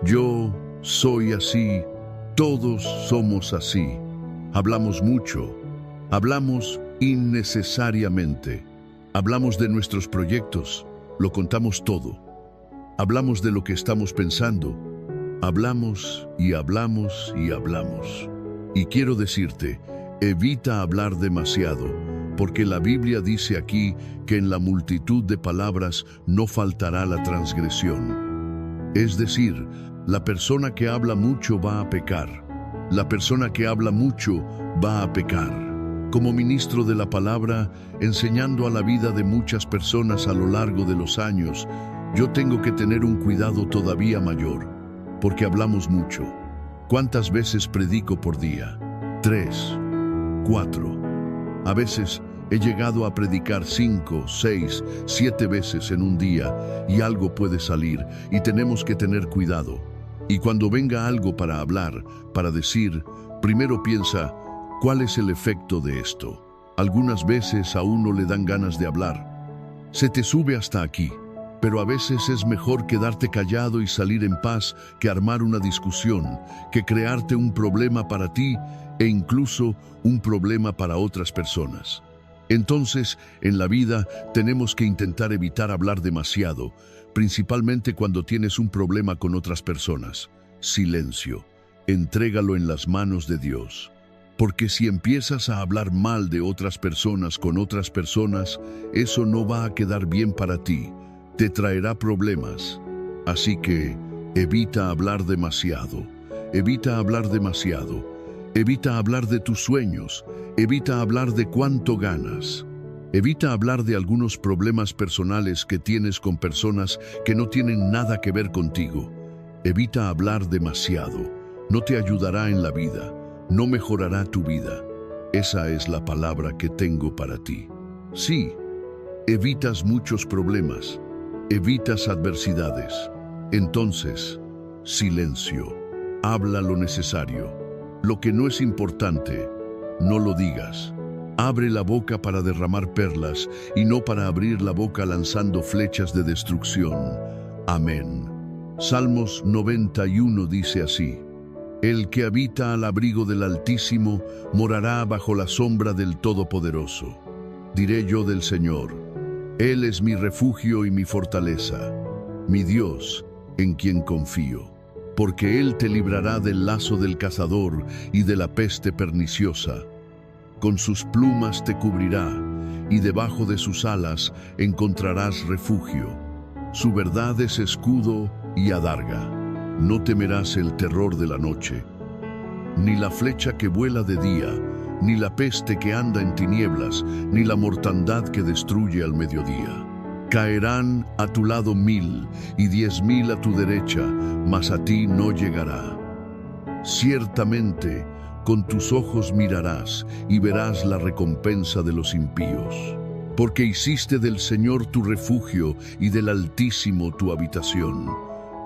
A: yo soy así, todos somos así. Hablamos mucho, hablamos innecesariamente, hablamos de nuestros proyectos, lo contamos todo. Hablamos de lo que estamos pensando, hablamos y hablamos y hablamos. Y quiero decirte, evita hablar demasiado, porque la Biblia dice aquí que en la multitud de palabras no faltará la transgresión. Es decir, la persona que habla mucho va a pecar. La persona que habla mucho va a pecar. Como ministro de la palabra, enseñando a la vida de muchas personas a lo largo de los años, yo tengo que tener un cuidado todavía mayor, porque hablamos mucho. ¿Cuántas veces predico por día? 3, 4. A veces he llegado a predicar 5, 6, 7 veces en un día y algo puede salir y tenemos que tener cuidado. Y cuando venga algo para hablar, para decir, primero piensa, ¿cuál es el efecto de esto? Algunas veces a uno le dan ganas de hablar. Se te sube hasta aquí, pero a veces es mejor quedarte callado y salir en paz que armar una discusión, que crearte un problema para ti e incluso un problema para otras personas. Entonces, en la vida tenemos que intentar evitar hablar demasiado, principalmente cuando tienes un problema con otras personas. Silencio. Entrégalo en las manos de Dios. Porque si empiezas a hablar mal de otras personas con otras personas, eso no va a quedar bien para ti. Te traerá problemas. Así que evita hablar demasiado. Evita hablar demasiado. Evita hablar de tus sueños. Evita hablar de cuánto ganas. Evita hablar de algunos problemas personales que tienes con personas que no tienen nada que ver contigo. Evita hablar demasiado. No te ayudará en la vida. No mejorará tu vida. Esa es la palabra que tengo para ti. Sí, evitas muchos problemas. Evitas adversidades. Entonces, silencio. Habla lo necesario. Lo que no es importante, no lo digas. Abre la boca para derramar perlas y no para abrir la boca lanzando flechas de destrucción. Amén. Salmos 91 dice así: El que habita al abrigo del Altísimo morará bajo la sombra del Todopoderoso. Diré yo del Señor: Él es mi refugio y mi fortaleza, mi Dios, en quien confío. Porque Él te librará del lazo del cazador y de la peste perniciosa. Con sus plumas te cubrirá, y debajo de sus alas encontrarás refugio. Su verdad es escudo y adarga. No temerás el terror de la noche, ni la flecha que vuela de día, ni la peste que anda en tinieblas, ni la mortandad que destruye al mediodía. Caerán a tu lado 1000 y 10.000 a tu derecha, mas a ti no llegará. Ciertamente, con tus ojos mirarás y verás la recompensa de los impíos. Porque hiciste del Señor tu refugio y del Altísimo tu habitación.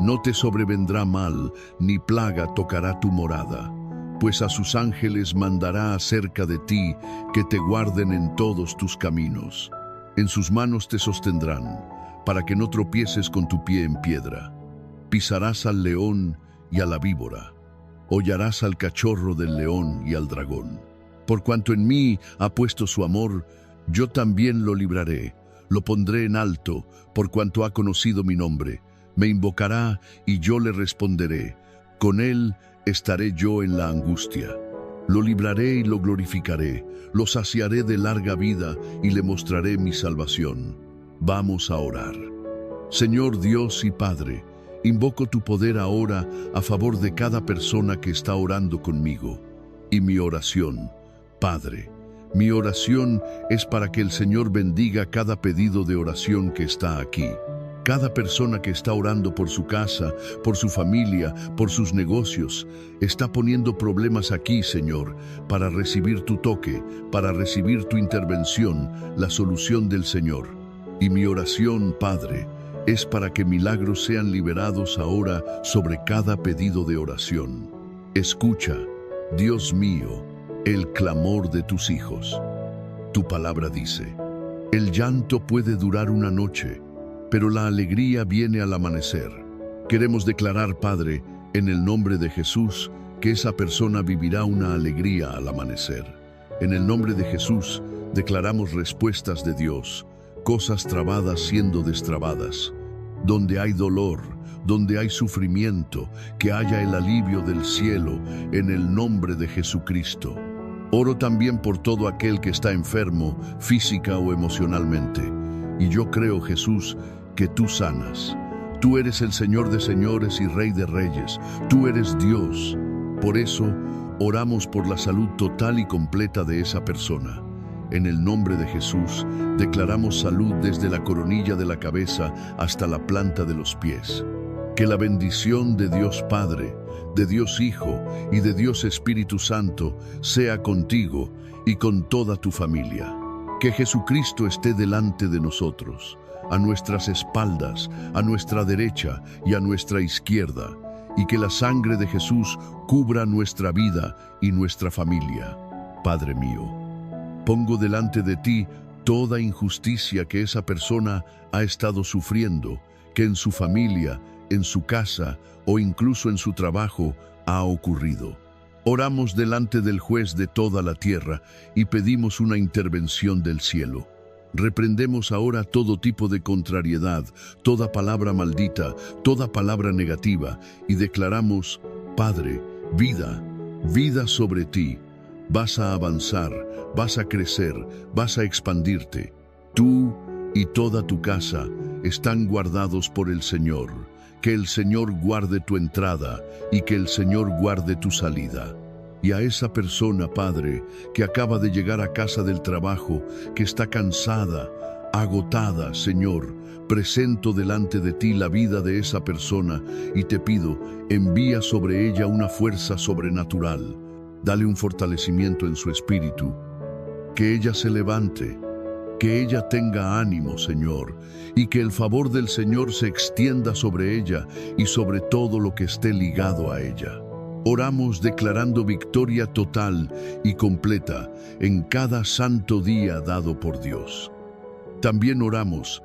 A: No te sobrevendrá mal, ni plaga tocará tu morada, pues a sus ángeles mandará acerca de ti, que te guarden en todos tus caminos. En sus manos te sostendrán, para que no tropieces con tu pie en piedra. Pisarás al león y a la víbora. Hollarás al cachorro del león y al dragón. Por cuanto en mí ha puesto su amor, yo también lo libraré. Lo pondré en alto, por cuanto ha conocido mi nombre. Me invocará y yo le responderé. Con él estaré yo en la angustia. Lo libraré y lo glorificaré. Lo saciaré de larga vida y le mostraré mi salvación. Vamos a orar. Señor Dios y Padre, invoco tu poder ahora a favor de cada persona que está orando conmigo. Y mi oración, Padre, mi oración es para que el Señor bendiga cada pedido de oración que está aquí. Cada persona que está orando por su casa, por su familia, por sus negocios, está poniendo problemas aquí, Señor, para recibir tu toque, para recibir tu intervención, la solución del Señor. Y mi oración, Padre, es para que milagros sean liberados ahora sobre cada pedido de oración. Escucha, Dios mío, el clamor de tus hijos. Tu palabra dice: el llanto puede durar una noche, pero la alegría viene al amanecer. Queremos declarar, Padre, en el nombre de Jesús, que esa persona vivirá una alegría al amanecer. En el nombre de Jesús, declaramos respuestas de Dios, cosas trabadas siendo destrabadas. Donde hay dolor, donde hay sufrimiento, que haya el alivio del cielo, en el nombre de Jesucristo. Oro también por todo aquel que está enfermo, física o emocionalmente. Y yo creo, Jesús, que tú sanas. Tú eres el Señor de señores y Rey de reyes. Tú eres Dios. Por eso, oramos por la salud total y completa de esa persona. En el nombre de Jesús, declaramos salud desde la coronilla de la cabeza hasta la planta de los pies. Que la bendición de Dios Padre, de Dios Hijo y de Dios Espíritu Santo sea contigo y con toda tu familia. Que Jesucristo esté delante de nosotros, a nuestras espaldas, a nuestra derecha y a nuestra izquierda, y que la sangre de Jesús cubra nuestra vida y nuestra familia. Padre mío, pongo delante de ti toda injusticia que esa persona ha estado sufriendo, que en su familia, en su casa o incluso en su trabajo ha ocurrido. Oramos delante del juez de toda la tierra y pedimos una intervención del cielo. Reprendemos ahora todo tipo de contrariedad, toda palabra maldita, toda palabra negativa y declaramos, Padre, vida sobre ti. Vas a avanzar, vas a crecer, vas a expandirte. Tú y toda tu casa están guardados por el Señor. Que el Señor guarde tu entrada y que el Señor guarde tu salida. Y a esa persona, Padre, que acaba de llegar a casa del trabajo, que está cansada, agotada, Señor, presento delante de ti la vida de esa persona y te pido, envía sobre ella una fuerza sobrenatural. Dale un fortalecimiento en su espíritu. Que ella se levante. Que ella tenga ánimo, Señor, y que el favor del Señor se extienda sobre ella y sobre todo lo que esté ligado a ella. Oramos declarando victoria total y completa en cada santo día dado por Dios. También oramos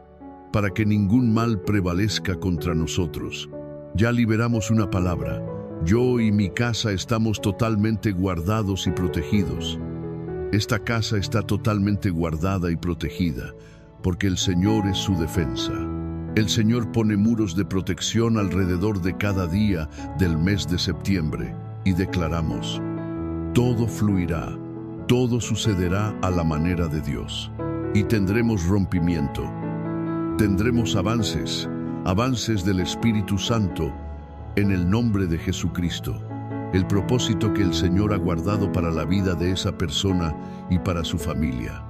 A: para que ningún mal prevalezca contra nosotros. Ya liberamos una palabra. Yo y mi casa estamos totalmente guardados y protegidos. Esta casa está totalmente guardada y protegida, porque el Señor es su defensa. El Señor pone muros de protección alrededor de cada día del mes de septiembre, y declaramos, todo fluirá, todo sucederá a la manera de Dios, y tendremos rompimiento, tendremos avances del Espíritu Santo, en el nombre de Jesucristo. El propósito que el Señor ha guardado para la vida de esa persona y para su familia.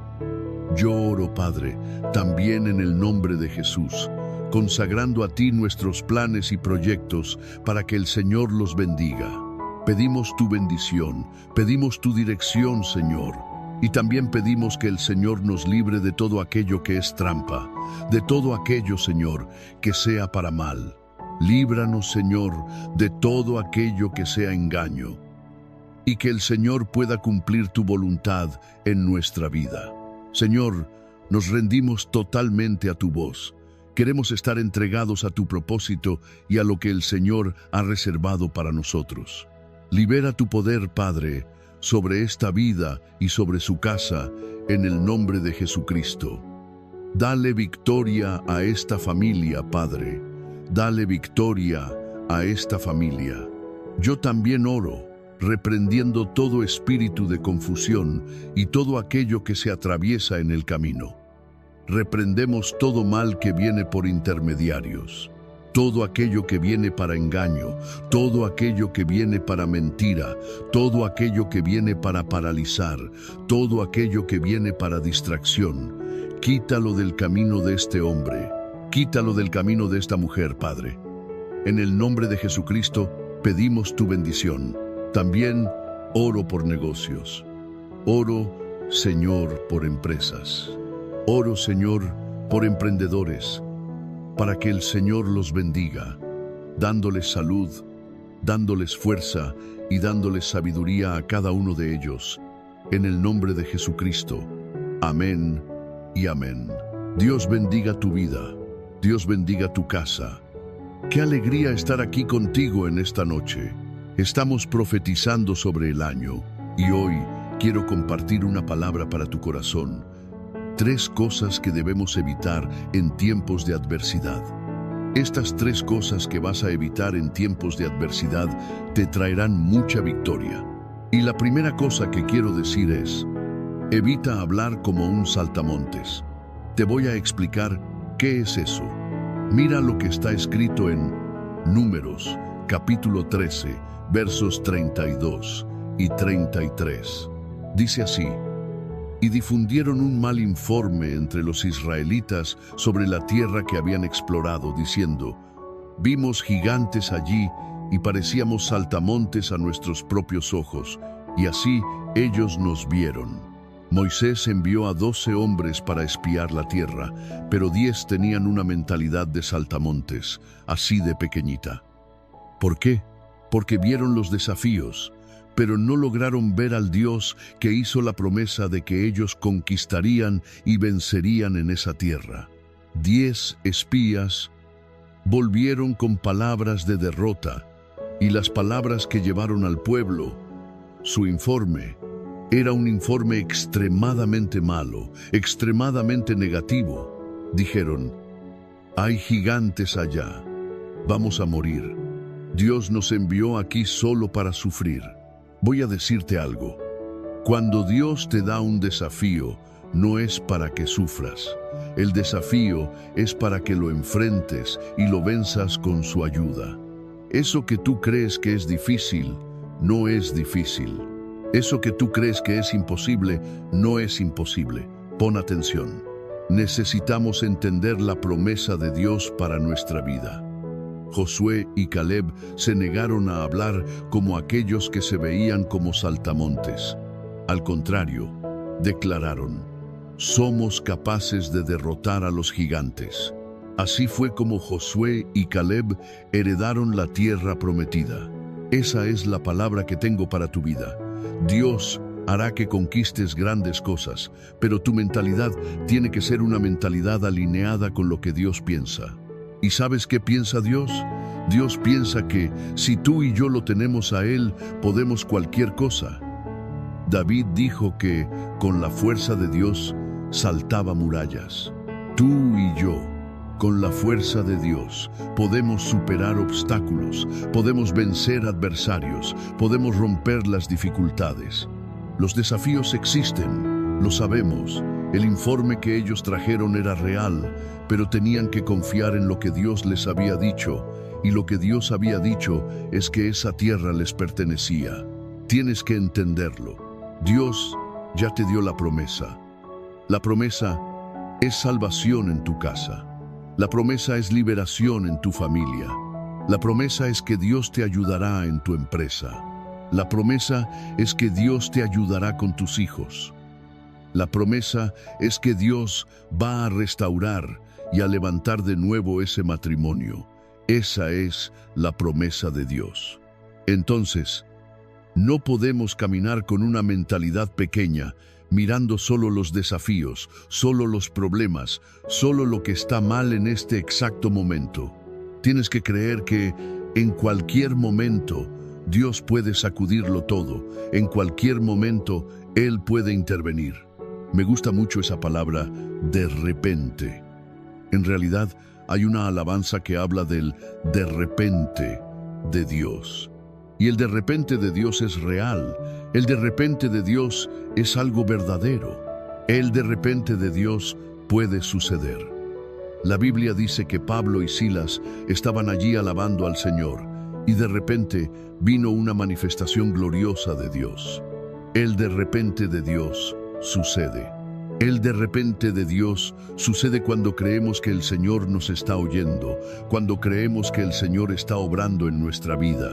A: Yo oro, Padre, también en el nombre de Jesús, consagrando a ti nuestros planes y proyectos para que el Señor los bendiga. Pedimos tu bendición, pedimos tu dirección, Señor, y también pedimos que el Señor nos libre de todo aquello que es trampa, de todo aquello, Señor, que sea para mal. Líbranos, Señor, de todo aquello que sea engaño, y que el Señor pueda cumplir tu voluntad en nuestra vida. Señor, nos rendimos totalmente a tu voz. Queremos estar entregados a tu propósito y a lo que el Señor ha reservado para nosotros. Libera tu poder, Padre, sobre esta vida y sobre su casa, en el nombre de Jesucristo. Dale victoria a esta familia, Padre. Dale victoria a esta familia. Yo también oro, reprendiendo todo espíritu de confusión y todo aquello que se atraviesa en el camino. Reprendemos todo mal que viene por intermediarios, todo aquello que viene para engaño, todo aquello que viene para mentira, todo aquello que viene para paralizar, todo aquello que viene para distracción. Quítalo del camino de este hombre. Quítalo del camino de esta mujer, Padre. En el nombre de Jesucristo pedimos tu bendición. También oro por negocios. Oro, Señor, por empresas. Oro, Señor, por emprendedores, para que el Señor los bendiga, dándoles salud, dándoles fuerza y dándoles sabiduría a cada uno de ellos. En el nombre de Jesucristo. Amén y amén. Dios bendiga tu vida. Dios bendiga tu casa. Qué alegría estar aquí contigo en esta noche. Estamos profetizando sobre el año y hoy quiero compartir una palabra para tu corazón. 3 cosas que debemos evitar en tiempos de adversidad. Estas 3 cosas que vas a evitar en tiempos de adversidad te traerán mucha victoria. Y la primera cosa que quiero decir es, evita hablar como un saltamontes. Te voy a explicar qué es eso. Mira lo que está escrito en Números, capítulo 13, versos 32 y 33. Dice así: y difundieron un mal informe entre los israelitas sobre la tierra que habían explorado, diciendo: vimos gigantes allí y parecíamos saltamontes a nuestros propios ojos, y así ellos nos vieron. Moisés envió a 12 hombres para espiar la tierra, pero 10 tenían una mentalidad de saltamontes, así de pequeñita. ¿Por qué? Porque vieron los desafíos, pero no lograron ver al Dios que hizo la promesa de que ellos conquistarían y vencerían en esa tierra. 10 espías volvieron con palabras de derrota, y las palabras que llevaron al pueblo, su informe, era un informe extremadamente malo, extremadamente negativo. Dijeron: hay gigantes allá, vamos a morir. Dios nos envió aquí solo para sufrir. Voy a decirte algo: cuando Dios te da un desafío, no es para que sufras. El desafío es para que lo enfrentes y lo venzas con su ayuda. Eso que tú crees que es difícil, no es difícil. Eso que tú crees que es imposible, no es imposible. Pon atención. Necesitamos entender la promesa de Dios para nuestra vida. Josué y Caleb se negaron a hablar como aquellos que se veían como saltamontes. Al contrario, declararon: somos capaces de derrotar a los gigantes. Así fue como Josué y Caleb heredaron la tierra prometida. Esa es la palabra que tengo para tu vida. Dios hará que conquistes grandes cosas, pero tu mentalidad tiene que ser una mentalidad alineada con lo que Dios piensa. ¿Y sabes qué piensa Dios? Dios piensa que si tú y yo lo tenemos a Él, podemos cualquier cosa. David dijo que con la fuerza de Dios saltaba murallas. Tú y yo, con la fuerza de Dios, podemos superar obstáculos, podemos vencer adversarios, podemos romper las dificultades. Los desafíos existen, lo sabemos. El informe que ellos trajeron era real, pero tenían que confiar en lo que Dios les había dicho, y lo que Dios había dicho es que esa tierra les pertenecía. Tienes que entenderlo. Dios ya te dio la promesa. La promesa es salvación en tu casa. La promesa es liberación en tu familia. La promesa es que Dios te ayudará en tu empresa. La promesa es que Dios te ayudará con tus hijos. La promesa es que Dios va a restaurar y a levantar de nuevo ese matrimonio. Esa es la promesa de Dios. Entonces, no podemos caminar con una mentalidad pequeña, mirando solo los desafíos, solo los problemas, solo lo que está mal en este exacto momento. Tienes que creer que en cualquier momento Dios puede sacudirlo todo. En cualquier momento Él puede intervenir. Me gusta mucho esa palabra, de repente. En realidad, hay una alabanza que habla del de repente de Dios. Y el de repente de Dios es real. El de repente de Dios es algo verdadero. El de repente de Dios puede suceder. La Biblia dice que Pablo y Silas estaban allí alabando al Señor, y de repente vino una manifestación gloriosa de Dios. El de repente de Dios sucede. El de repente de Dios sucede cuando creemos que el Señor nos está oyendo, cuando creemos que el Señor está obrando en nuestra vida.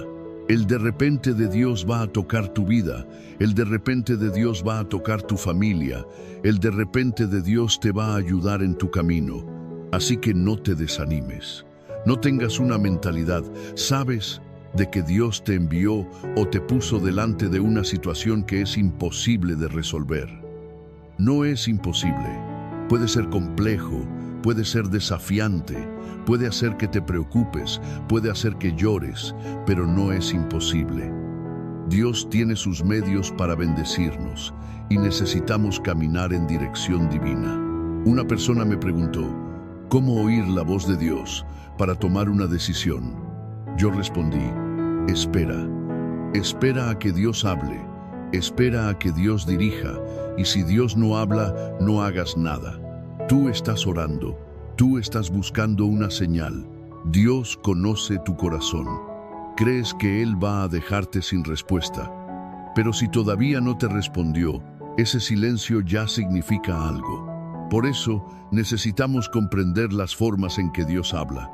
A: El de repente de Dios va a tocar tu vida, el de repente de Dios va a tocar tu familia, el de repente de Dios te va a ayudar en tu camino. Así que no te desanimes, no tengas una mentalidad, sabes, de que Dios te envió o te puso delante de una situación que es imposible de resolver. No es imposible, puede ser complejo, puede ser desafiante, puede hacer que te preocupes, puede hacer que llores, pero no es imposible. Dios tiene sus medios para bendecirnos y necesitamos caminar en dirección divina. Una persona me preguntó, ¿cómo oír la voz de Dios para tomar una decisión? Yo respondí, espera a que Dios hable, espera a que Dios dirija, y si Dios no habla, no hagas nada. Tú estás orando, Tú estás buscando una señal. Dios conoce tu corazón. Crees que Él va a dejarte sin respuesta. Pero si todavía no te respondió, ese silencio ya significa algo. Por eso necesitamos comprender las formas en que Dios habla.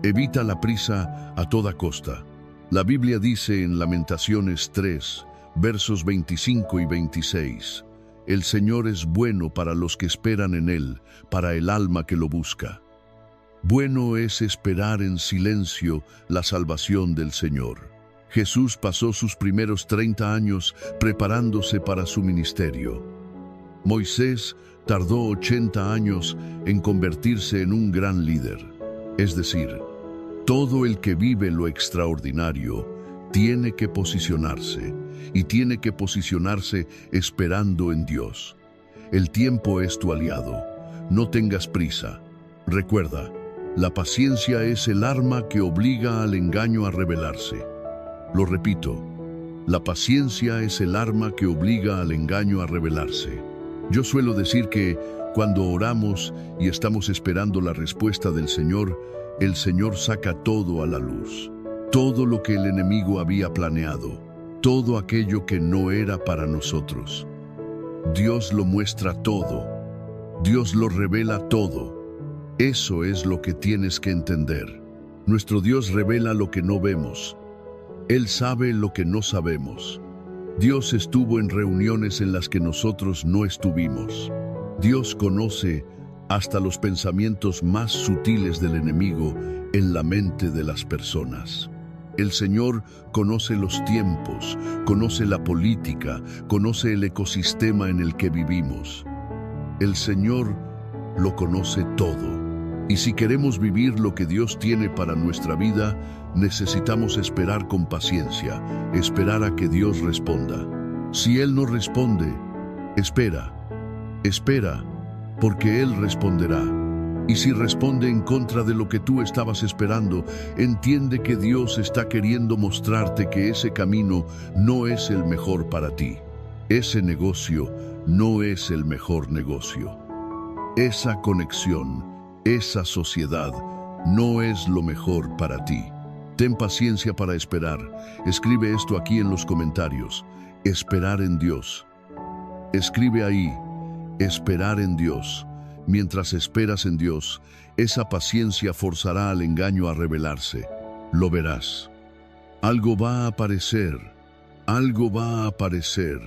A: Evita la prisa a toda costa. La Biblia dice en Lamentaciones 3, versos 25 y 26, «El Señor es bueno para los que esperan en Él, para el alma que lo busca». Bueno es esperar en silencio la salvación del Señor. Jesús pasó sus primeros 30 años preparándose para su ministerio. Moisés tardó 80 años en convertirse en un gran líder. Es decir, todo el que vive lo extraordinario tiene que posicionarse, y tiene que posicionarse esperando en Dios. El tiempo es tu aliado. No tengas prisa. Recuerda, la paciencia es el arma que obliga al engaño a revelarse. Lo repito, la paciencia es el arma que obliga al engaño a revelarse. Yo suelo decir que cuando oramos y estamos esperando la respuesta del Señor, el Señor saca todo a la luz. Todo lo que el enemigo había planeado, todo aquello que no era para nosotros. Dios lo muestra todo. Dios lo revela todo. Eso es lo que tienes que entender. Nuestro Dios revela lo que no vemos. Él sabe lo que no sabemos. Dios estuvo en reuniones en las que nosotros no estuvimos. Dios conoce hasta los pensamientos más sutiles del enemigo en la mente de las personas. El Señor conoce los tiempos, conoce la política, conoce el ecosistema en el que vivimos. El Señor lo conoce todo. Y si queremos vivir lo que Dios tiene para nuestra vida, necesitamos esperar con paciencia, esperar a que Dios responda. Si Él no responde, espera, porque Él responderá. Y si responde en contra de lo que tú estabas esperando, entiende que Dios está queriendo mostrarte que ese camino no es el mejor para ti. Ese negocio no es el mejor negocio. Esa conexión, esa sociedad, no es lo mejor para ti. Ten paciencia para esperar. Escribe esto aquí en los comentarios. Esperar en Dios. Escribe ahí, esperar en Dios. Mientras esperas en Dios, esa paciencia forzará al engaño a revelarse. Lo verás. Algo va a aparecer. Algo va a aparecer.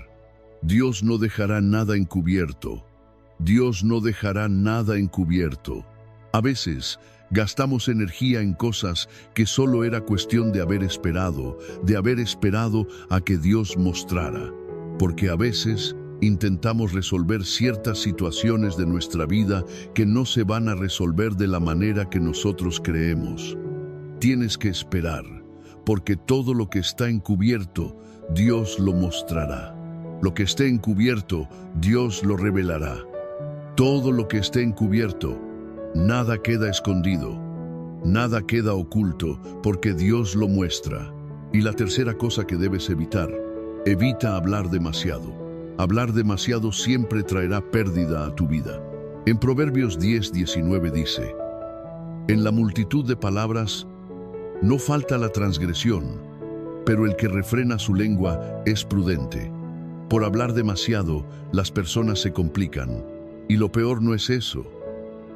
A: Dios no dejará nada encubierto. Dios no dejará nada encubierto. A veces, gastamos energía en cosas que solo era cuestión de haber esperado a que Dios mostrara. Porque a veces intentamos resolver ciertas situaciones de nuestra vida que no se van a resolver de la manera que nosotros creemos. Tienes que esperar, porque todo lo que está encubierto, Dios lo mostrará. Lo que esté encubierto, Dios lo revelará. Todo lo que esté encubierto, nada queda escondido, nada queda oculto, porque Dios lo muestra. Y la tercera cosa que debes evitar, evita hablar demasiado. Hablar demasiado siempre traerá pérdida a tu vida. En Proverbios 10:19 dice, «En la multitud de palabras no falta la transgresión, pero el que refrena su lengua es prudente». Por hablar demasiado, las personas se complican. Y lo peor no es eso.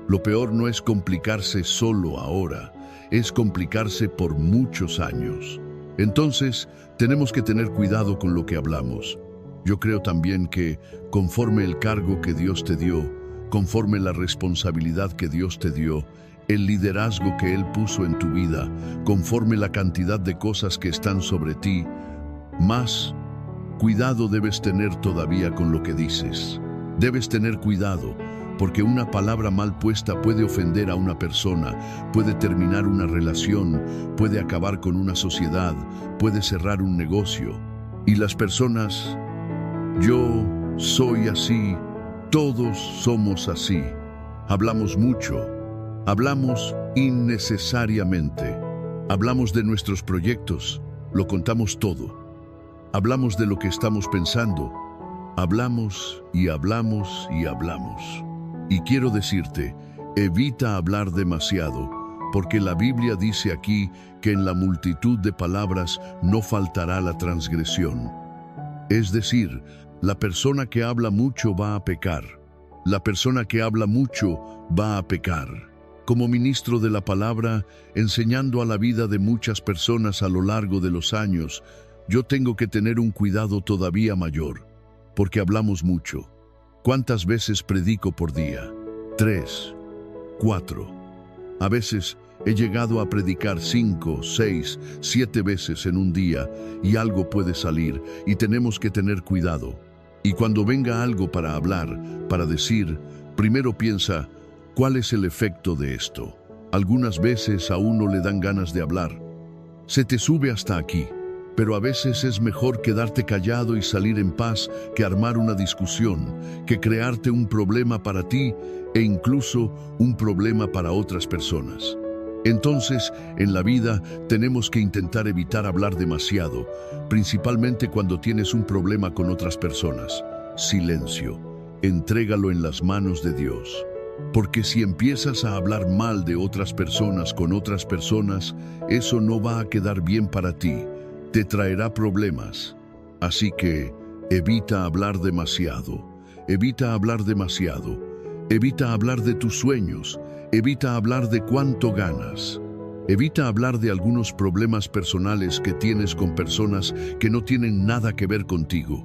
A: Lo peor no es complicarse solo ahora, es complicarse por muchos años. Entonces, tenemos que tener cuidado con lo que hablamos. Yo creo también que, conforme el cargo que Dios te dio, conforme la responsabilidad que Dios te dio, el liderazgo que Él puso en tu vida, conforme la cantidad de cosas que están sobre ti, más cuidado debes tener todavía con lo que dices. Debes tener cuidado, porque una palabra mal puesta puede ofender a una persona, puede terminar una relación, puede acabar con una sociedad, puede cerrar un negocio. Y las personas, yo soy así, todos somos así. Hablamos mucho, hablamos innecesariamente, hablamos de nuestros proyectos, lo contamos todo. Hablamos de lo que estamos pensando, hablamos y hablamos y hablamos. Y quiero decirte Evita hablar demasiado, porque la Biblia dice aquí que en la multitud de palabras no faltará la transgresión. Es decir, la persona que habla mucho va a pecar. La persona que habla mucho va a pecar. Como ministro de la palabra, enseñando a la vida de muchas personas a lo largo de los años, yo tengo que tener un cuidado todavía mayor, porque hablamos mucho. ¿Cuántas veces predico por día? 3, 4. A veces he llegado a predicar 5, 6, 7 veces en un día y algo puede salir y tenemos que tener cuidado. Y cuando venga algo para hablar, para decir, primero piensa, ¿cuál es el efecto de esto? Algunas veces a uno le dan ganas de hablar. Se te sube hasta aquí, pero a veces es mejor quedarte callado y salir en paz que armar una discusión, que crearte un problema para ti e incluso un problema para otras personas. Entonces, en la vida tenemos que intentar evitar hablar demasiado, principalmente cuando tienes un problema con otras personas. Silencio. Entrégalo en las manos de Dios. Porque si empiezas a hablar mal de otras personas con otras personas, eso no va a quedar bien para ti. Te traerá problemas. Así que evita hablar demasiado. Evita hablar demasiado. Evita hablar de tus sueños. Evita hablar de cuánto ganas. Evita hablar de algunos problemas personales que tienes con personas que no tienen nada que ver contigo.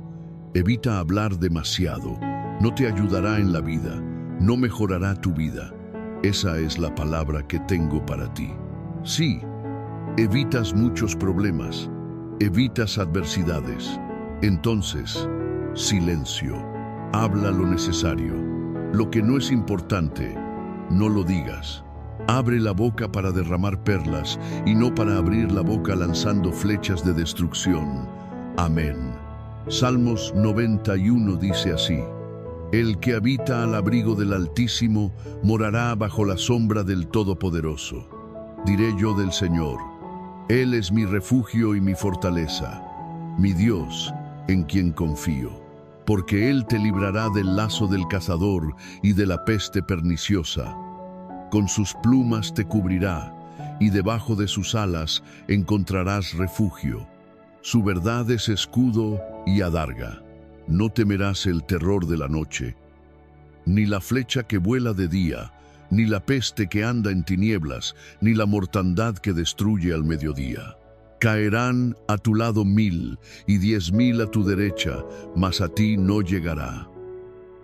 A: Evita hablar demasiado. No te ayudará en la vida. No mejorará tu vida. Esa es la palabra que tengo para ti. Sí, evitas muchos problemas. Evitas adversidades. Entonces, silencio. Habla lo necesario. Lo que no es importante, no lo digas. Abre la boca para derramar perlas y no para abrir la boca lanzando flechas de destrucción. Amén. Salmos 91 dice así: El que habita al abrigo del Altísimo morará bajo la sombra del Todopoderoso. Diré yo del Señor: Él es mi refugio y mi fortaleza, mi Dios, en quien confío. Porque Él te librará del lazo del cazador y de la peste perniciosa. Con sus plumas te cubrirá, y debajo de sus alas encontrarás refugio. Su verdad es escudo y adarga. No temerás el terror de la noche, ni la flecha que vuela de día, ni la peste que anda en tinieblas, ni la mortandad que destruye al mediodía. Caerán a tu lado 1000 y 10.000 a tu derecha, mas a ti no llegará.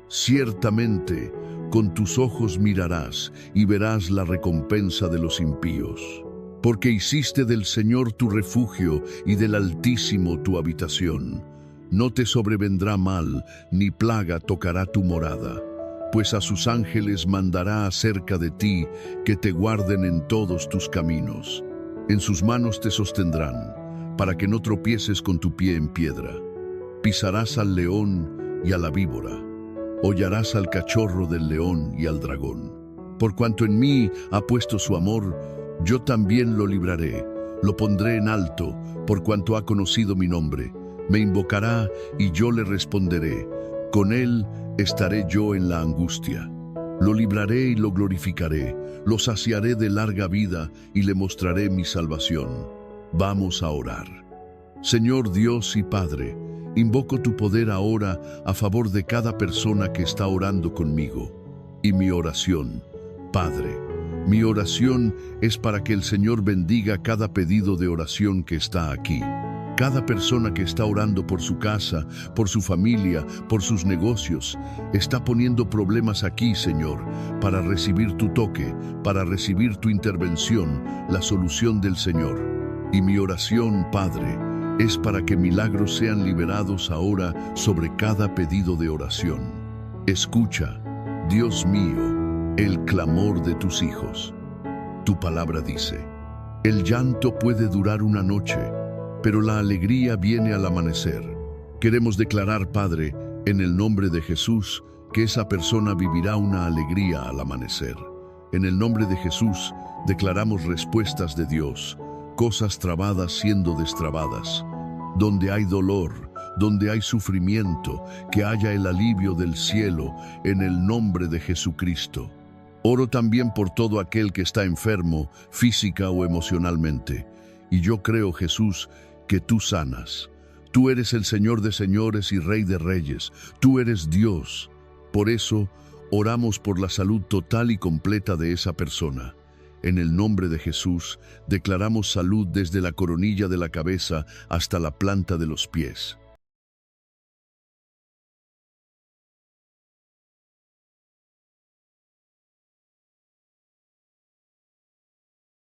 A: Ciertamente, con tus ojos mirarás y verás la recompensa de los impíos. Porque hiciste del Señor tu refugio y del Altísimo tu habitación. No te sobrevendrá mal, ni plaga tocará tu morada. Pues a sus ángeles mandará acerca de ti, que te guarden en todos tus caminos. En sus manos te sostendrán, para que no tropieces con tu pie en piedra. Pisarás al león y a la víbora. Hollarás al cachorro del león y al dragón. Por cuanto en mí ha puesto su amor, yo también lo libraré. Lo pondré en alto, por cuanto ha conocido mi nombre. Me invocará y yo le responderé. Con él estaré yo en la angustia. Lo libraré y lo glorificaré, lo saciaré de larga vida y le mostraré mi salvación. Vamos a orar. Señor Dios y Padre, invoco tu poder ahora a favor de cada persona que está orando conmigo. Y mi oración, Padre, mi oración es para que el Señor bendiga cada pedido de oración que está aquí. Cada persona que está orando por su casa, por su familia, por sus negocios, está poniendo problemas aquí, Señor, para recibir tu toque, para recibir tu intervención, la solución del Señor. Y mi oración, Padre, es para que milagros sean liberados ahora sobre cada pedido de oración. Escucha, Dios mío, el clamor de tus hijos. Tu palabra dice: el llanto puede durar una noche, pero la alegría viene al amanecer. Queremos declarar, Padre, en el nombre de Jesús, que esa persona vivirá una alegría al amanecer. En el nombre de Jesús, declaramos respuestas de Dios, cosas trabadas siendo destrabadas. Donde hay dolor, donde hay sufrimiento, que haya el alivio del cielo, en el nombre de Jesucristo. Oro también por todo aquel que está enfermo, física o emocionalmente. Y yo creo, Jesús, que tú sanas. Tú eres el Señor de señores y Rey de reyes. Tú eres Dios. Por eso, oramos por la salud total y completa de esa persona. En el nombre de Jesús, declaramos salud desde la coronilla de la cabeza hasta la planta de los pies.